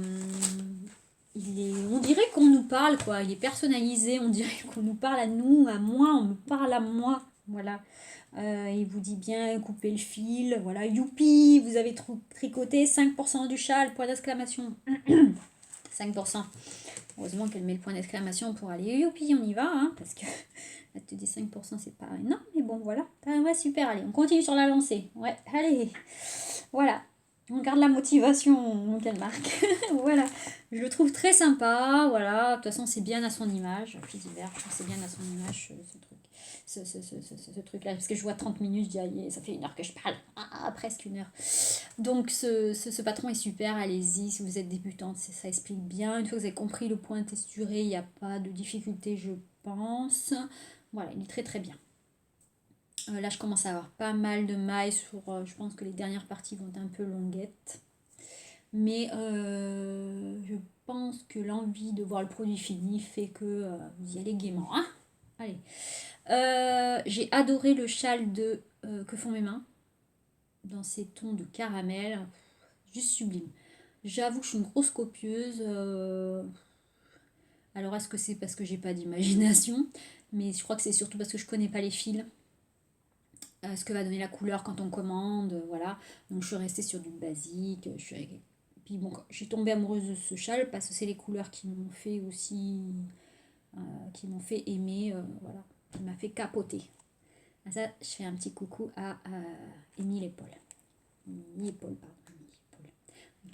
S1: dirait qu'on nous parle, quoi. Il est personnalisé, on dirait qu'on nous parle à nous, à moi, on me parle à moi. Voilà. Il vous dit bien couper le fil. Voilà. Youpi, vous avez tricoté 5% du châle, point d'exclamation. 5%. Heureusement qu'elle met le point d'exclamation pour aller youpi, on y va. Hein, parce que elle te dit 5%, c'est pas énorme. Mais bon, voilà. Ouais, super. Allez, on continue sur la lancée. Ouais, allez. Voilà. On garde la motivation, quelle marque. Voilà, je le trouve très sympa. Voilà, de toute façon, c'est bien à son image. Fil d'hiver, je trouve que c'est bien à son image ce truc-là. Parce que je vois 30 minutes, je dis, allez, ça fait 1 heure que je parle. Presque 1 heure. Donc, ce patron est super. Allez-y, si vous êtes débutante, ça explique bien. Une fois que vous avez compris le point texturé, il n'y a pas de difficulté, je pense. Voilà, il est très très bien. Là, je commence à avoir pas mal de mailles sur. Je pense que les dernières parties vont être un peu longuettes. Mais je pense que l'envie de voir le produit fini fait que vous y allez gaiement. Hein, allez. J'ai adoré le châle que font mes mains. Dans ces tons de caramel. Juste sublime. J'avoue que je suis une grosse copieuse. Alors, est-ce que c'est parce que j'ai pas d'imagination? Mais je crois que c'est surtout parce que je connais pas les fils. Ce que va donner la couleur quand on commande, voilà. Donc je suis restée sur du basique. Puis bon, je suis tombée amoureuse de ce châle parce que c'est les couleurs qui m'ont fait aussi, qui m'ont fait aimer, voilà, qui m'a fait capoter. Ah, ça, je fais un petit coucou à Émile et Paul. Émile et Paul, pardon.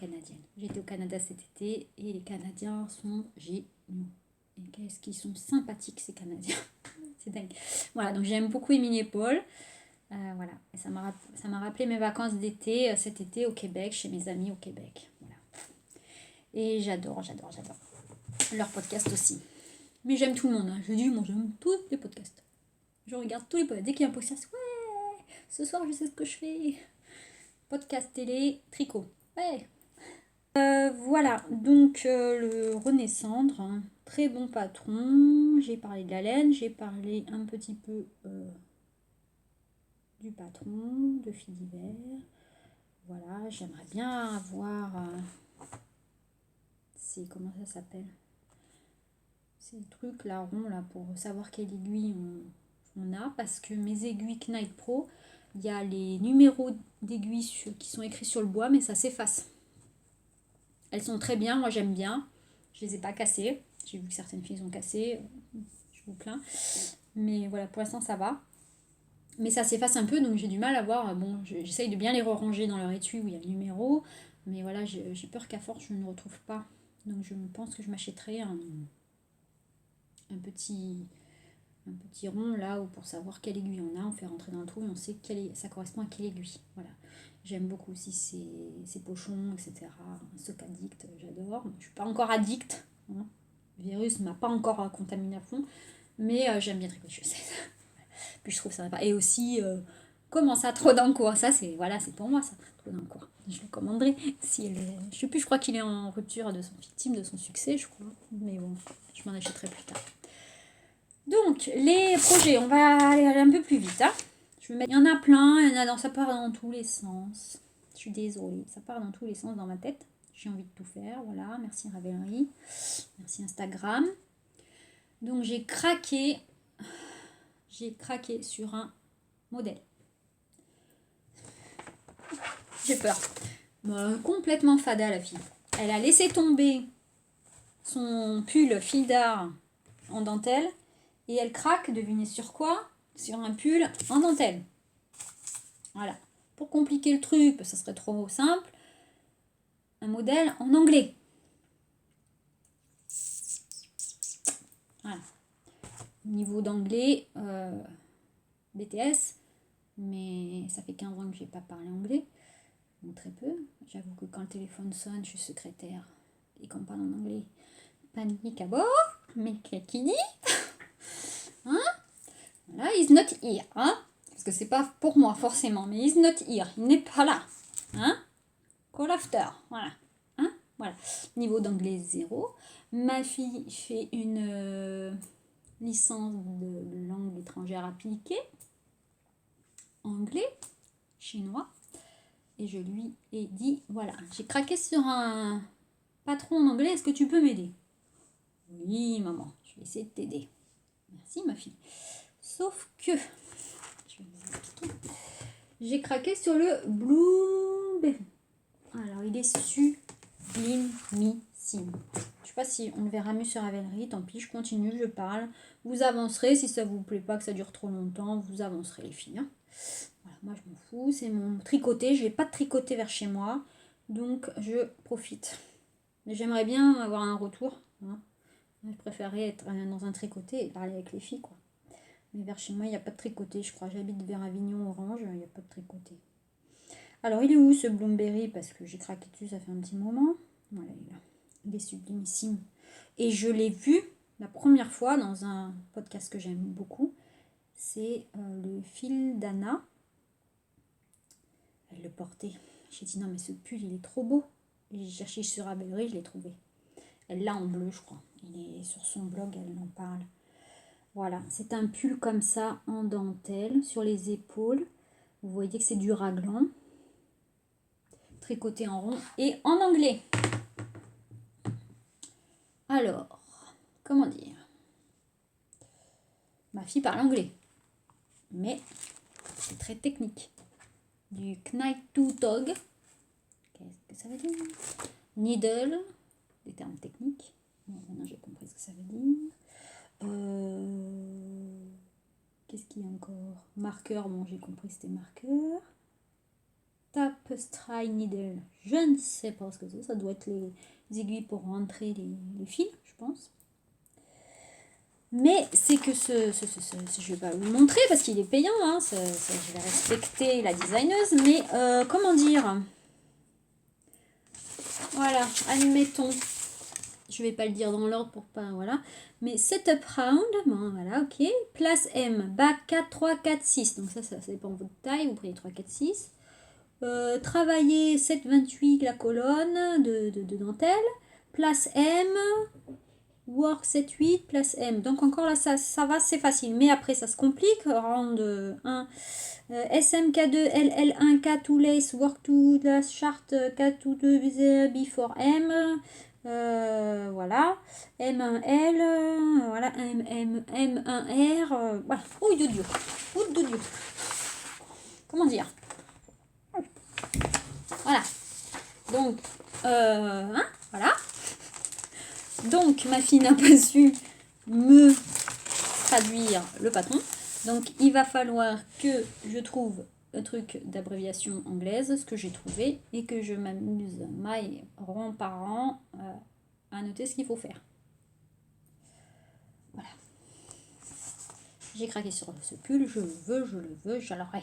S1: canadienne. J'étais au Canada cet été et les Canadiens sont géniaux. Et qu'est-ce qu'ils sont sympathiques ces Canadiens. C'est dingue. Voilà, donc j'aime beaucoup Émilie et Paul. Voilà, et ça m'a rappelé mes vacances d'été, cet été au Québec, chez mes amis au Québec. Voilà. Et j'adore leur podcast aussi. Mais j'aime tout le monde, hein. Je dis, moi j'aime tous les podcasts. Je regarde tous les podcasts. Dès qu'il y a un podcast, ouais, ce soir je sais ce que je fais. Podcast télé, tricot. Ouais. Voilà, donc le Renaissandre, hein, très bon patron. J'ai parlé de la laine, j'ai parlé un petit peu du patron, de Filles d'hiver. Voilà, j'aimerais bien avoir comment ça s'appelle, ces trucs là ronds là pour savoir quelle aiguille on a, parce que mes aiguilles Knight Pro, il y a les numéros d'aiguilles qui sont écrits sur le bois, mais ça s'efface. Elles sont très bien, moi j'aime bien. Je les ai pas cassées. J'ai vu que certaines filles ont cassé. Je vous plains. Mais voilà, pour l'instant ça va. Mais ça s'efface un peu, donc j'ai du mal à voir. Bon, j'essaye de bien les ranger dans leur étui où il y a le numéro. Mais voilà, j'ai peur qu'à force je ne retrouve pas. Donc je pense que je m'achèterai un petit rond là où pour savoir quelle aiguille on a, on fait rentrer dans le trou et on sait ça correspond à quelle aiguille. Voilà. J'aime beaucoup aussi ces pochons, etc. Soc addict, j'adore. Je suis pas encore addict. Hein. Le virus m'a pas encore contaminé à fond. Mais j'aime bien tricoter chaussettes. Puis je trouve ça sympa. Et aussi, comment ça, trop dans le cours. Ça, c'est pour moi, ça. Trop dans le cours. Je le commanderai. Si elle est... Je sais plus, je crois qu'il est en rupture de son victime, de son succès, je crois. Mais bon, je m'en achèterai plus tard. Donc, les projets, on va aller un peu plus vite. Hein. Il y en a plein, ça part dans tous les sens. Je suis désolée, ça part dans tous les sens dans ma tête. J'ai envie de tout faire, voilà. Merci Ravelry, merci Instagram. Donc, j'ai craqué sur un modèle. J'ai peur. Bon, complètement fada la fille. Elle a laissé tomber son pull fil d'art en dentelle. Et elle craque, devinez sur quoi? Sur un pull en dentelle. Voilà. Pour compliquer le truc, ça serait trop simple. Un modèle en anglais. Voilà. Niveau d'anglais, BTS. Mais ça fait 15 ans que je n'ai pas parlé anglais. Donc très peu. J'avoue que quand le téléphone sonne, je suis secrétaire. Et qu'on parle en anglais, panique à bord. Mais qui dit? Hein? Voilà, he's not here, hein? Parce que c'est pas pour moi forcément, mais he's not here, il n'est pas là, hein? Call after, voilà, hein? Voilà. Niveau d'anglais 0. Ma fille fait une licence de langue étrangère appliquée, anglais, chinois, et je lui ai dit, voilà, j'ai craqué sur un patron en anglais, est-ce que tu peux m'aider? Oui, maman, je vais essayer de t'aider. Merci, ma fille. Sauf que j'ai craqué sur le Blueberry. Alors, il est sublimissime. Je sais pas si on le verra mieux sur Ravelry. Tant pis, je continue, je parle. Vous avancerez. Si ça vous plaît pas, que ça dure trop longtemps, vous avancerez, les filles. Hein. Voilà, moi, je m'en fous. C'est mon tricoté. Je n'ai pas de tricoté vers chez moi. Donc, je profite. Mais j'aimerais bien avoir un retour. Hein. Je préférerais être dans un tricoté et parler avec les filles, quoi. Mais vers chez moi, il n'y a pas de tricoté, je crois. J'habite vers Avignon Orange, il n'y a pas de tricoté. Alors, il est où ce Bloomberry? Parce que j'ai craqué dessus, ça fait un petit moment. Voilà, il est là. Il est sublimissime. Et je l'ai vu la première fois dans un podcast que j'aime beaucoup. C'est le fil d'Anna. Elle le portait. J'ai dit non, mais ce pull, il est trop beau. Et j'ai cherché sur Ravelry, je l'ai trouvé. Elle l'a en bleu, je crois. Il est sur son blog, elle en parle. Voilà, c'est un pull comme ça en dentelle sur les épaules. Vous voyez que c'est du raglan. Tricoté en rond et en anglais. Alors, comment dire? Ma fille parle anglais. Mais c'est très technique. Du Knight to Dog. Qu'est-ce que ça veut dire? Needle. Des termes techniques. Bon, maintenant j'ai compris ce que ça veut dire. Qu'est-ce qu'il y a encore? Marqueur, bon j'ai compris c'était marqueur. Tape Tapestry Needle. Je ne sais pas ce que c'est. Ça doit être les aiguilles pour rentrer les fils, je pense. Mais c'est que je vais pas vous le montrer parce qu'il est payant. Hein, je vais respecter la designeuse. Mais comment dire? Voilà, admettons. Je vais pas le dire dans l'ordre pour pas, voilà. Mais setup round, bon, voilà, ok. Place M, bas 4, 3, 4, 6. Donc ça dépend de votre taille, vous prenez 3, 4, 6. Travailler 7, 28 la colonne de dentelle. Place M, work 7, 8, place M. Donc encore là, ça va, c'est facile. Mais après, ça se complique. Round 1. SMK2, LL1, K2 lace, work to la chart, K2 before M. Voilà, M1L, voilà, M1R, voilà, ouh de Dieu, comment dire, voilà, donc, voilà, donc ma fille n'a pas su me traduire le patron, donc il va falloir que je trouve un truc d'abréviation anglaise, ce que j'ai trouvé, et que je m'amuse maille rond par rang à noter ce qu'il faut faire. Voilà. J'ai craqué sur ce pull, je le veux, je l'aurai.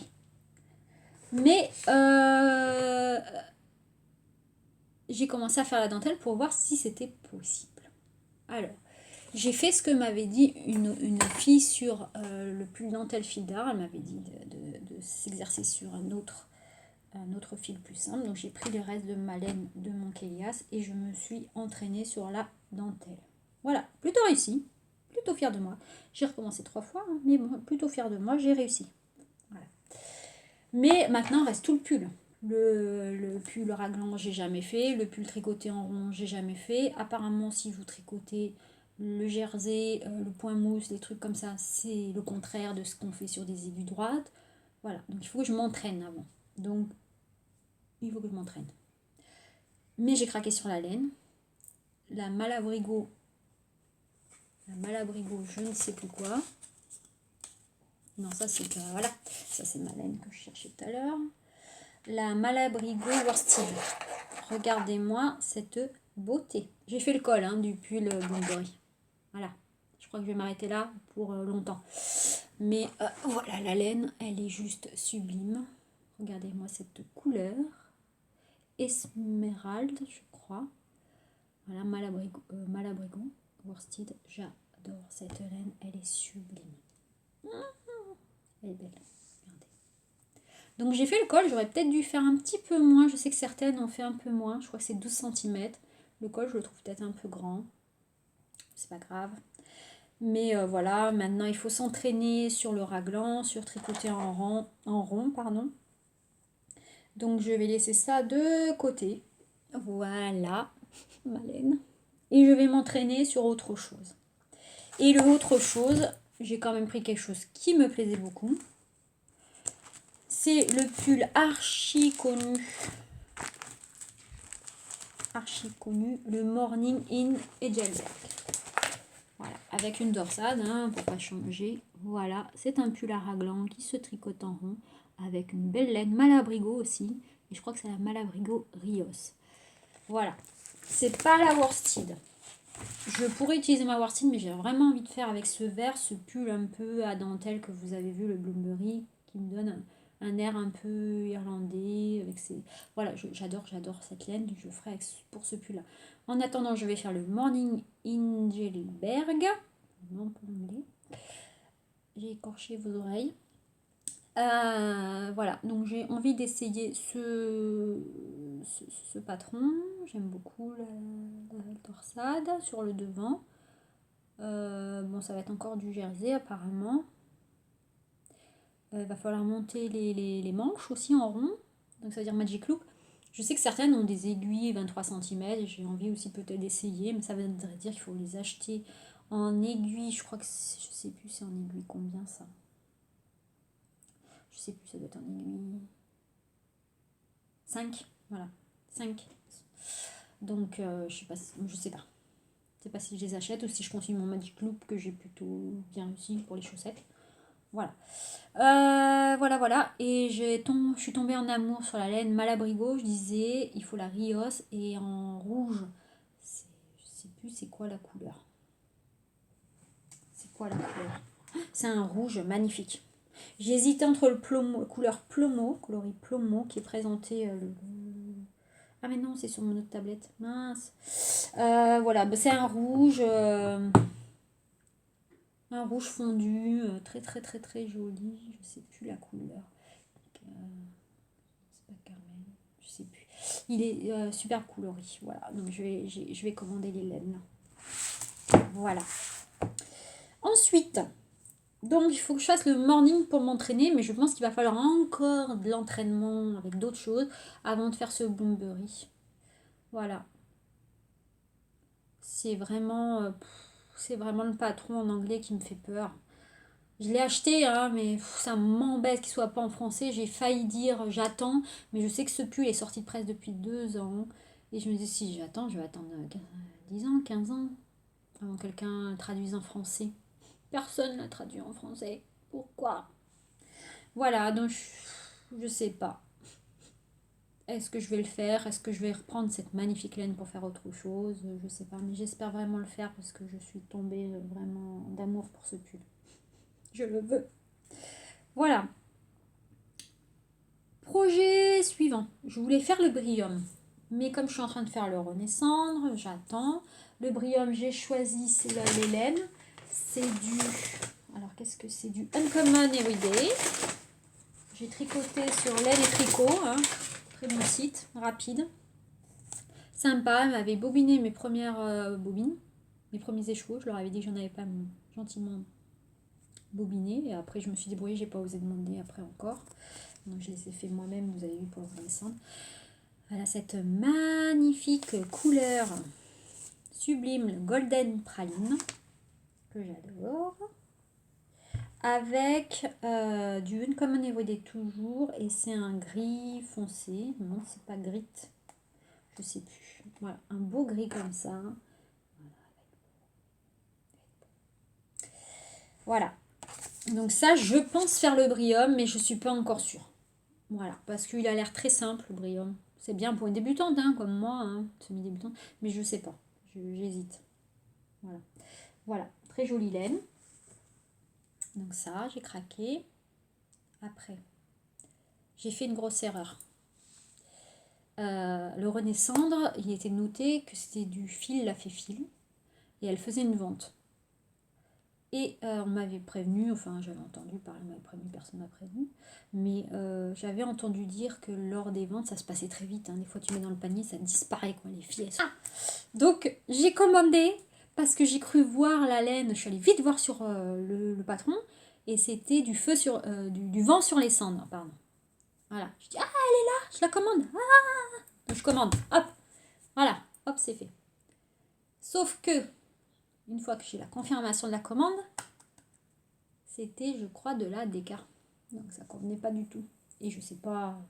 S1: Mais j'ai commencé à faire la dentelle pour voir si c'était possible. Alors, j'ai fait ce que m'avait dit une fille sur le pull dentelle fil d'art. Elle m'avait dit de s'exercer sur un autre fil plus simple. Donc j'ai pris le reste de ma laine de mon Kélias et je me suis entraînée sur la dentelle. Voilà, plutôt réussi. Plutôt fière de moi. J'ai recommencé 3 fois, hein, mais bon, plutôt fière de moi, j'ai réussi. Voilà. Mais maintenant, reste tout le pull. Le pull raglan, j'ai jamais fait. Le pull tricoté en rond, j'ai jamais fait. Apparemment, si vous tricotez le jersey, le point mousse, des trucs comme ça, c'est le contraire de ce qu'on fait sur des aiguilles droites. Voilà, donc il faut que je m'entraîne avant. Donc, il faut que je m'entraîne. Mais j'ai craqué sur la laine. La Malabrigo, je ne sais plus quoi. Non, ça c'est voilà, ça c'est ma laine que je cherchais tout à l'heure. La Malabrigo Worsted. Regardez-moi cette beauté. J'ai fait le col du pull Bloomberry. Voilà. Je crois que je vais m'arrêter là pour longtemps. Mais voilà, la laine, elle est juste sublime. Regardez-moi cette couleur. Esmeralda, je crois. Voilà, Malabrigo Worsted. J'adore cette laine. Elle est sublime. Elle est belle. Regardez. Donc j'ai fait le col. J'aurais peut-être dû faire un petit peu moins. Je sais que certaines ont fait un peu moins. Je crois que c'est 12 cm. Le col, je le trouve peut-être un peu grand. C'est pas grave. Mais voilà, maintenant il faut s'entraîner sur le raglan, sur tricoter en rond, pardon. Donc je vais laisser ça de côté. Voilà, ma laine. Et je vais m'entraîner sur autre chose. Et le autre chose, j'ai quand même pris quelque chose qui me plaisait beaucoup. C'est le pull archi connu, le Morning in Edelberg. Voilà, avec une dorsade, pour pas changer. Voilà, c'est un pull à raglan qui se tricote en rond, avec une belle laine Malabrigo aussi. Et je crois que c'est la Malabrigo Rios. Voilà, c'est pas la worsted. Je pourrais utiliser ma worsted, mais j'ai vraiment envie de faire avec ce vert, ce pull un peu à dentelle que vous avez vu, le Bloomberry, qui me donne un air un peu irlandais. Avec ses... Voilà, j'adore cette laine, je ferai pour ce pull là. En attendant, je vais faire le Morning Ingelberg. Non, pas l'anglais. J'ai écorché vos oreilles. Voilà, donc j'ai envie d'essayer ce patron. J'aime beaucoup la torsade sur le devant. Bon, ça va être encore du jersey apparemment. Il va falloir monter les manches aussi en rond. Donc ça veut dire Magic Loop. Je sais que certaines ont des aiguilles 23 cm. J'ai envie aussi peut-être d'essayer. Mais ça veut dire qu'il faut les acheter en aiguille. Je crois que je sais plus c'est en aiguille combien ça. Je sais plus, ça doit être en aiguille 5. Voilà. 5. Donc je sais pas. Je sais pas. Je sais pas si je les achète ou si je continue mon Magic Loop que j'ai plutôt bien réussi pour les chaussettes. Voilà. Voilà. Et je suis tombée en amour sur la laine Malabrigo. Je disais, il faut la Rios. Et en rouge, je sais plus c'est quoi la couleur. C'est quoi la couleur? C'est un rouge magnifique. J'hésitais entre le plomo, couleur plomo, coloris plomo, qui est présenté Ah mais non, c'est sur mon autre tablette. Mince. Voilà, c'est un rouge fondu, très très très très joli. Je sais plus la couleur. C'est pas Carmel, je sais plus. Il est super coloris. Voilà, donc je vais commander les laines. Voilà. Ensuite, donc il faut que je fasse le morning pour m'entraîner, mais je pense qu'il va falloir encore de l'entraînement avec d'autres choses avant de faire ce Bloomberry. Voilà. C'est vraiment le patron en anglais qui me fait peur. Je l'ai acheté, hein, mais ça m'embête qu'il soit pas en français. J'ai failli dire j'attends, mais je sais que ce pull est sorti de presse depuis 2 ans. Et je me dis si j'attends, je vais attendre 10 ans, 15 ans avant que quelqu'un traduise en français. Personne l'a traduit en français. Pourquoi? Voilà, donc je sais pas. Est-ce que je vais le faire? Est-ce que je vais reprendre cette magnifique laine pour faire autre chose? Je sais pas, mais j'espère vraiment le faire parce que je suis tombée vraiment d'amour pour ce pull. Je le veux. Voilà. Projet suivant. Je voulais faire le Brillium. Mais comme je suis en train de faire le Renaissance, j'attends. Le Brillium, j'ai choisi les laines. C'est du... Alors, qu'est-ce que c'est? Du Uncommon Everyday. J'ai tricoté sur laine et tricot. Hein. Très bon site, rapide. Sympa, elle m'avait bobiné mes premières bobines. Mes premiers échevaux. Je leur avais dit que j'en avais pas gentiment bobiné. Et après, je me suis débrouillée. J'ai pas osé demander après encore. Donc, je les ai fait moi-même, vous avez vu, pour le Renaissance. Voilà cette magnifique couleur sublime, le Golden Praline, que j'adore. Avec du Uncommon Everyday toujours, et c'est un gris foncé. Non, c'est pas gris, je sais plus. Voilà, un beau gris comme ça. Voilà. Donc ça, je pense faire le Brillium, mais je suis pas encore sûre. Voilà, parce qu'il a l'air très simple, le Brillium. C'est bien pour une débutante, hein, comme moi, hein, semi-débutante, mais je sais pas. J'hésite. Voilà, très jolie laine. Donc ça, j'ai craqué. Après, j'ai fait une grosse erreur. Le Renaissandre, il était noté que c'était du fil la fait fil. Et elle faisait une vente. Et on m'avait prévenu, enfin j'avais entendu parler, on m'avait prévenu, personne m'a prévenu. Mais j'avais entendu dire que lors des ventes, ça se passait très vite. Hein. Des fois, tu mets dans le panier, ça disparaît, quoi, les filles. Donc, j'ai commandé parce que j'ai cru voir la laine. Je suis allée vite voir sur le patron. Et c'était du feu sur du vent sur les cendres, pardon. Voilà. Je dis, ah, elle est là, je la commande. Ah, donc, je commande. Hop. Voilà. Hop, c'est fait. Sauf que, une fois que j'ai la confirmation de la commande, c'était, je crois, de la déca. Donc, ça ne convenait pas du tout. Et je sais pas.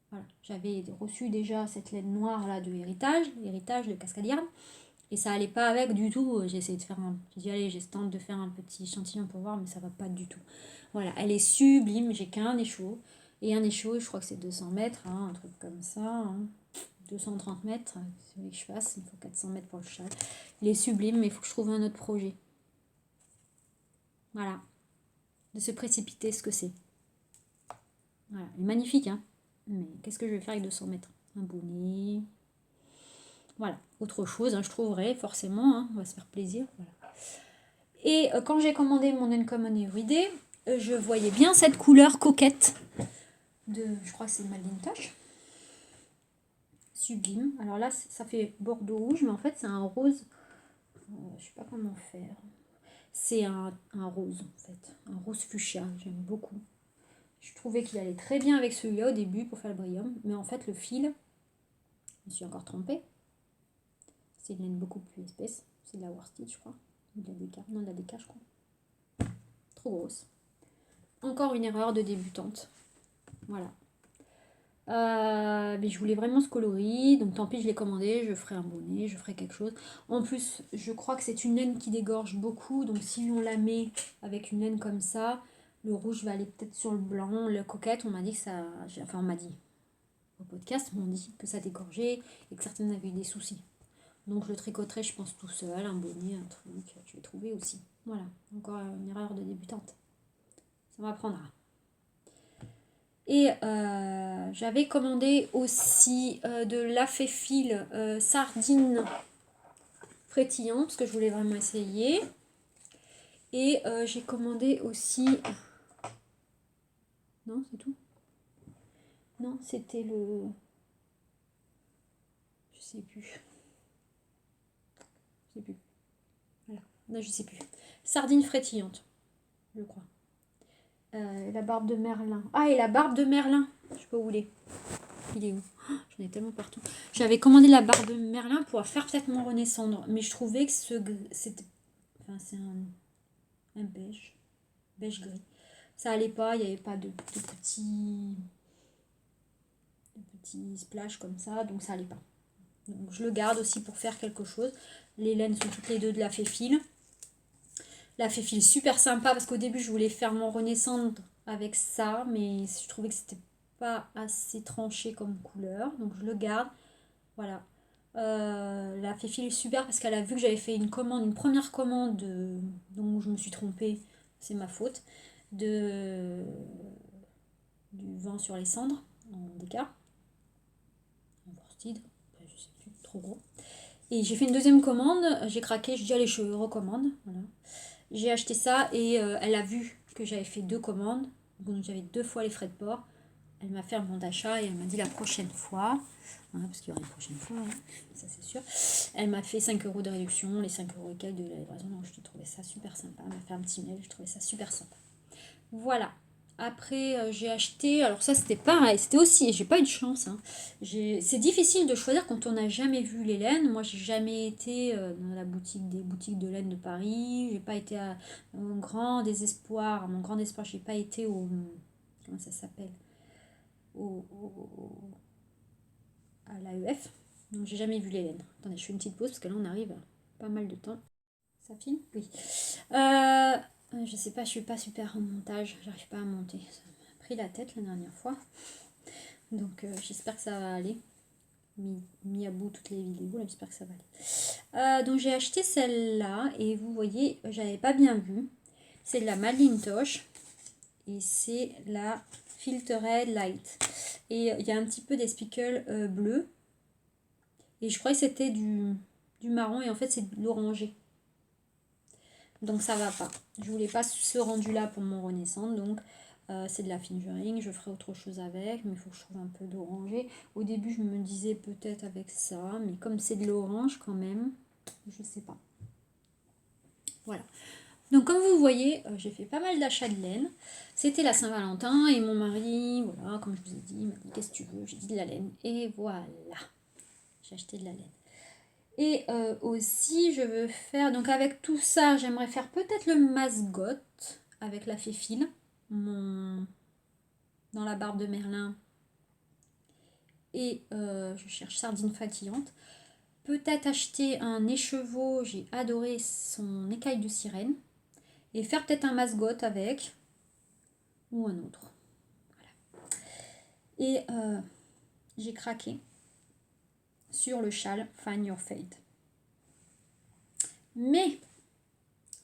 S1: Voilà. J'avais reçu déjà cette laine noire là de l'héritage de Cascadière. Et ça allait pas avec du tout. J'ai essayé de faire J'ai dit, allez, j'essaie de faire un petit échantillon pour voir, mais ça va pas du tout. Voilà, elle est sublime. J'ai qu'un écheveau. Et un écheveau, je crois que c'est 200 mètres, hein, un truc comme ça. Hein. 230 mètres, c'est celui que je fasse. Il faut 400 mètres pour le châle. Il est sublime, mais il faut que je trouve un autre projet. Voilà. De se précipiter, ce que c'est. Voilà, il est magnifique, hein. Mais qu'est-ce que je vais faire avec 200 mètres? Un bonnet. Voilà, autre chose, hein, je trouverai forcément, hein, on va se faire plaisir. Voilà. Et quand j'ai commandé mon Uncommon Everyday, je voyais bien cette couleur coquette de, je crois que c'est Malintosh. Sublime. Alors là, ça fait bordeaux rouge, mais en fait, c'est un rose. Je sais pas comment faire. C'est un rose, en fait. Un rose fuchsia, j'aime beaucoup. Je trouvais qu'il allait très bien avec celui-là au début pour faire le Brillium. Mais en fait, le fil, je me suis encore trompée. C'est une laine beaucoup plus épaisse. C'est de la worsted, je crois. Ou de la déca. Non, de la déca, je crois. Trop grosse. Encore une erreur de débutante. Voilà. Mais je voulais vraiment ce coloris, donc tant pis, je l'ai commandé, je ferai un bonnet, je ferai quelque chose. En plus, je crois que c'est une laine qui dégorge beaucoup, donc si on la met avec une laine comme ça, le rouge va aller peut-être sur le blanc. Le coquette, on m'a dit que ça... Enfin, on m'a dit, au podcast, on m'a dit que ça dégorgeait et que certaines avaient eu des soucis. Donc je le tricoterai, je pense, tout seul, un bonnet, un truc, je vais trouver aussi. Voilà, encore une erreur de débutante. Ça m'apprendra. Et j'avais commandé aussi de la fil sardine frétillant, parce que je voulais vraiment essayer. Et j'ai commandé aussi... Non, c'est tout? Non, c'était le... Je sais plus. Je sais plus. Voilà. Non, je sais plus. Sardine frétillante, je crois. La barbe de Merlin. Ah, et la barbe de Merlin. Je sais pas où il est. Il est où? J'en ai tellement partout. J'avais commandé la barbe de Merlin pour faire peut-être mon Renaissance. Mais je trouvais que c'était... Enfin, c'est un beige. Beige gris. Ça allait pas. Il n'y avait pas de petits splash comme ça. Donc ça allait pas. Donc je le garde aussi pour faire quelque chose. Les laines sont toutes les deux de la Féfil. La Féfil super sympa parce qu'au début je voulais faire mon Renaissance avec ça. Mais je trouvais que c'était pas assez tranché comme couleur. Donc je le garde. Voilà. La Féfil est super parce qu'elle a vu que j'avais fait une première commande, donc je me suis trompée, c'est ma faute, du vent sur les cendres en déca, en worsted, je sais plus, trop gros. Et j'ai fait une deuxième commande, j'ai craqué, je dis allez je recommande, voilà. J'ai acheté ça et elle a vu que j'avais fait 2 commandes, donc j'avais 2 fois les frais de port. Elle m'a fait un bon d'achat et elle m'a dit la prochaine fois, hein, parce qu'il y aura une prochaine fois, hein, ça c'est sûr. Elle m'a fait 5 € de réduction, les 5 € et quelques de la livraison. Donc je trouvais ça super sympa. Elle m'a fait un petit mail, je trouvais ça super sympa. Voilà. Après, j'ai acheté, alors ça c'était pareil, c'était aussi, j'ai pas eu de chance. Hein. C'est difficile de choisir quand on n'a jamais vu les laines. Moi, j'ai jamais été dans la boutique des boutiques de laine de Paris. J'ai pas été à mon grand désespoir. À mon grand espoir, j'ai pas été au. Comment ça s'appelle à l'AEF. Donc, j'ai jamais vu les laines. Attendez, je fais une petite pause parce que là, on arrive à pas mal de temps. Ça filme? Oui. Je sais pas, je suis pas super en montage. J'arrive pas à monter. Ça m'a pris la tête la dernière fois. Donc, j'espère que ça va aller. Mis à bout toutes les vidéos, là, j'espère que ça va aller. Donc, j'ai acheté celle-là. Et vous voyez, j'avais pas bien vu. C'est de la Malintosh. Et c'est la Filtered Light. Et il y a un petit peu des spicules bleus. Et je croyais que c'était du marron. Et en fait, c'est de l'orangé. Donc ça va pas. Je voulais pas ce rendu là pour mon Renaissance. Donc c'est de la fingering. Je ferai autre chose avec. Mais il faut que je trouve un peu d'orangé. Au début, je me disais peut-être avec ça. Mais comme c'est de l'orange quand même, je sais pas. Voilà. Donc comme vous voyez, j'ai fait pas mal d'achats de laine. C'était la Saint-Valentin et mon mari, voilà, comme je vous ai dit, il m'a dit qu'est-ce que tu veux? J'ai dit de la laine. Et voilà, j'ai acheté de la laine. Et aussi, je veux faire, donc avec tout ça, j'aimerais faire peut-être le mascotte avec la Féfil, dans la barbe de Merlin. Et je cherche sardine fatillante. Peut-être acheter un écheveau, j'ai adoré son écaille de sirène. Et faire peut-être un mascotte avec, ou un autre. Voilà. Et j'ai craqué sur le châle Find Your Fate. Mais,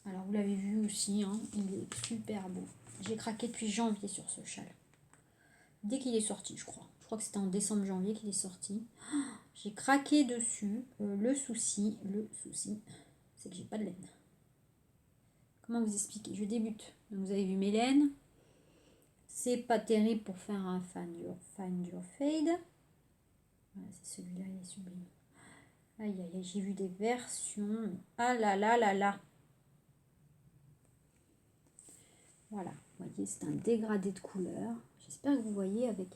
S1: alors vous l'avez vu aussi, hein, il est super beau. J'ai craqué depuis janvier sur ce châle. Dès qu'il est sorti, je crois. Je crois que c'était en décembre-janvier qu'il est sorti. J'ai craqué dessus. Le souci, c'est que j'ai pas de laine. Comment vous expliquer? Je débute. Donc vous avez vu mes laines. C'est pas terrible pour faire un Find Your Fade. Voilà, c'est celui-là, il est sublime. Aïe, aïe, aïe, j'ai vu des versions. Ah là là là là. Voilà, vous voyez, c'est un dégradé de couleur. J'espère que vous voyez avec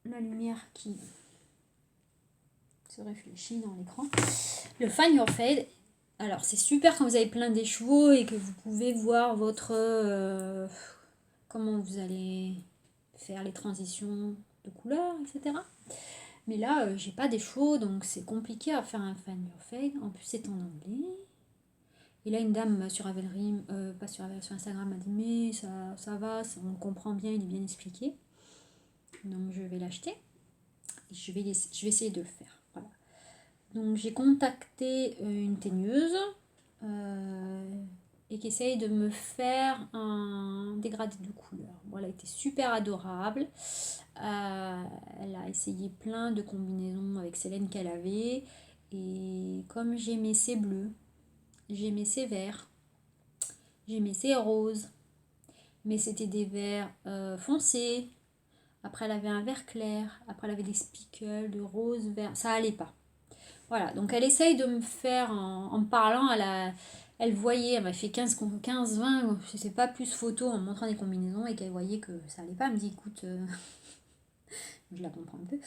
S1: la lumière qui se réfléchit dans l'écran. Le Find Your Fade. Alors, c'est super quand vous avez plein d'écheveaux et que vous pouvez voir votre... comment vous allez faire les transitions de couleurs, etc. Mais là, j'ai pas des chevaux, donc c'est compliqué à faire un find your fade. En plus, c'est en anglais. Et là, une dame sur Ravelry, pas sur Ravelry, sur Instagram, m'a dit mais ça va, on le comprend bien, il est bien expliqué. Donc je vais l'acheter. Et je vais essayer de le faire. Voilà. Donc j'ai contacté une teigneuse et qui essaye de me faire un dégradé de couleurs. Bon, elle a été super adorable. Elle a essayé plein de combinaisons avec Célène qu'elle avait. Et comme j'aimais ses bleus, j'aimais ses verts, j'aimais ses roses, mais c'était des verts foncés. Après, elle avait un vert clair. Après, elle avait des spicules de rose, vert. Ça allait pas. Voilà, donc elle essaye de me faire, en me parlant, elle voyait, elle m'a fait 15, 20, je sais pas, plus photos en me montrant des combinaisons et qu'elle voyait que ça allait pas. Elle me dit, écoute, je la comprends un peu,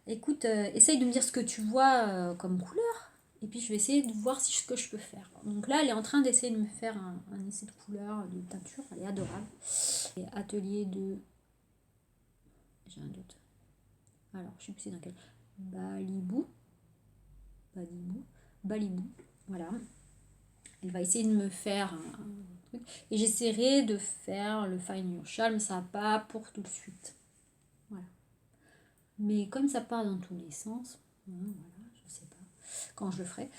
S1: écoute, essaye de me dire ce que tu vois comme couleur et puis je vais essayer de voir ce que je peux faire. Donc là, elle est en train d'essayer de me faire un essai de couleur, de teinture, elle est adorable. Et atelier de... J'ai un doute. Alors, je sais plus c'est dans quel... Balibou, voilà. Elle va essayer de me faire un truc. Et j'essaierai de faire le Find Your Shall, mais ça va pas pour tout de suite. Voilà. Mais comme ça part dans tous les sens, voilà, je sais pas quand je le ferai.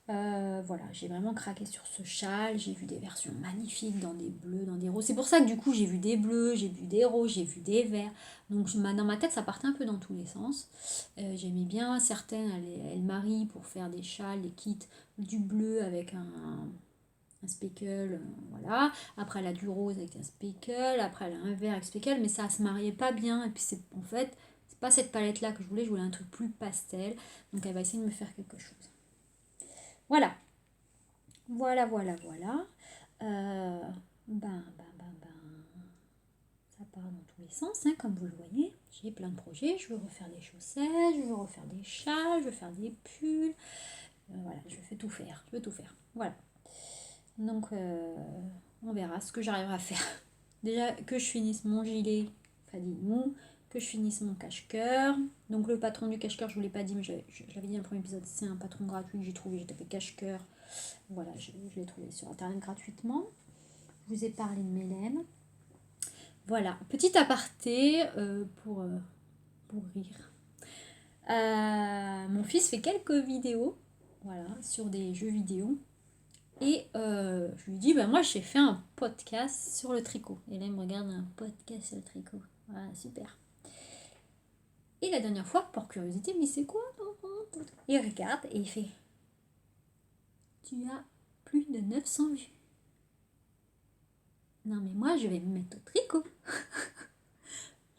S1: Voilà, j'ai vraiment craqué sur ce châle. J'ai vu des versions magnifiques dans des bleus, dans des roses. C'est pour ça que du coup j'ai vu des bleus, j'ai vu des roses, j'ai vu des verts. Donc dans ma tête ça partait un peu dans tous les sens. J'aimais bien certaines, elles marient pour faire des châles, des kits, du bleu avec un speckle, voilà. Après elle a du rose avec un speckle, après elle a un vert avec speckle, mais ça se mariait pas bien. Et puis c'est en fait, c'est pas cette palette là que je voulais un truc plus pastel. Donc elle va essayer de me faire quelque chose. Voilà. Voilà. Ben. Ça part dans tous les sens, hein, comme vous le voyez. J'ai plein de projets. Je veux refaire des chaussettes, je veux refaire des châles, je veux faire des pulls. Voilà, je veux tout faire. Voilà. Donc, on verra ce que j'arriverai à faire. Déjà, que je finisse mon gilet Fadimou, que je finisse mon cache-cœur. Donc, le patron du cache-cœur, je ne vous l'ai pas dit, mais je l'avais dit dans le premier épisode, c'est un patron gratuit que j'ai trouvé. J'ai tapé cache-cœur. Voilà, je l'ai trouvé sur internet gratuitement. Je vous ai parlé de mes laines. Voilà, petit aparté pour rire. Mon fils fait quelques vidéos, voilà, sur des jeux vidéo. Et je lui dis, bah, moi j'ai fait un podcast sur le tricot. Et là il me regarde, un podcast sur le tricot. Voilà, super. Et la dernière fois, par curiosité, mais c'est quoi? Il regarde et il fait, tu as plus de 900 vues. Non mais moi je vais me mettre au tricot.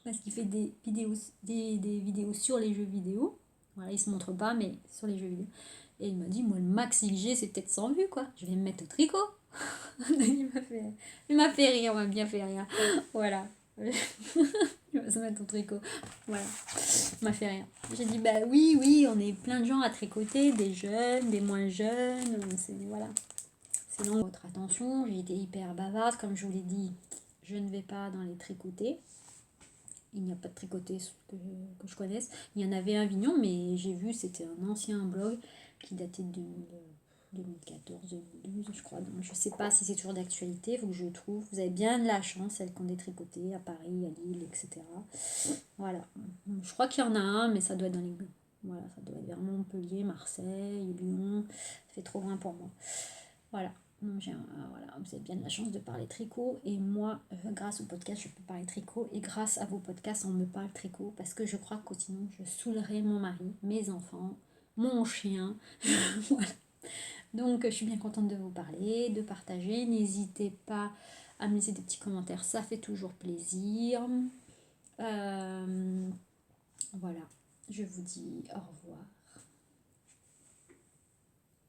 S1: Parce qu'il fait des vidéos sur les jeux vidéo. Voilà, il se montre pas, mais sur les jeux vidéo. Et il m'a dit, moi le max que j'ai c'est peut-être 100 vues quoi. Je vais me mettre au tricot. il m'a fait rire, il m'a bien fait rire. Voilà. Il va se mettre au tricot. Voilà. Il m'a fait rire. J'ai dit, bah oui, on est plein de gens à tricoter, des jeunes, des moins jeunes. Voilà. C'est donc votre attention. J'ai été hyper bavarde, comme je vous l'ai dit. Je ne vais pas dans les tricotés. Il n'y a pas de tricoté que je connaisse. Il y en avait un Avignon, mais j'ai vu, c'était un ancien blog qui datait de 2014-2012, je crois. Donc, je ne sais pas si c'est toujours d'actualité, il faut que je le trouve. Vous avez bien de la chance, celles qui ont des tricotés à Paris, à Lille, etc. Voilà. Je crois qu'il y en a un, mais ça doit être dans les... Voilà, ça doit être vers Montpellier, Marseille, Lyon. Ça fait trop loin pour moi. Voilà. Donc voilà, vous avez bien de la chance de parler tricot et moi, grâce au podcast, je peux parler tricot et grâce à vos podcasts, on me parle tricot parce que je crois que sinon, je saoulerais mon mari, mes enfants, mon chien. Voilà. Donc, je suis bien contente de vous parler, de partager. N'hésitez pas à me laisser des petits commentaires, ça fait toujours plaisir. Voilà, je vous dis au revoir.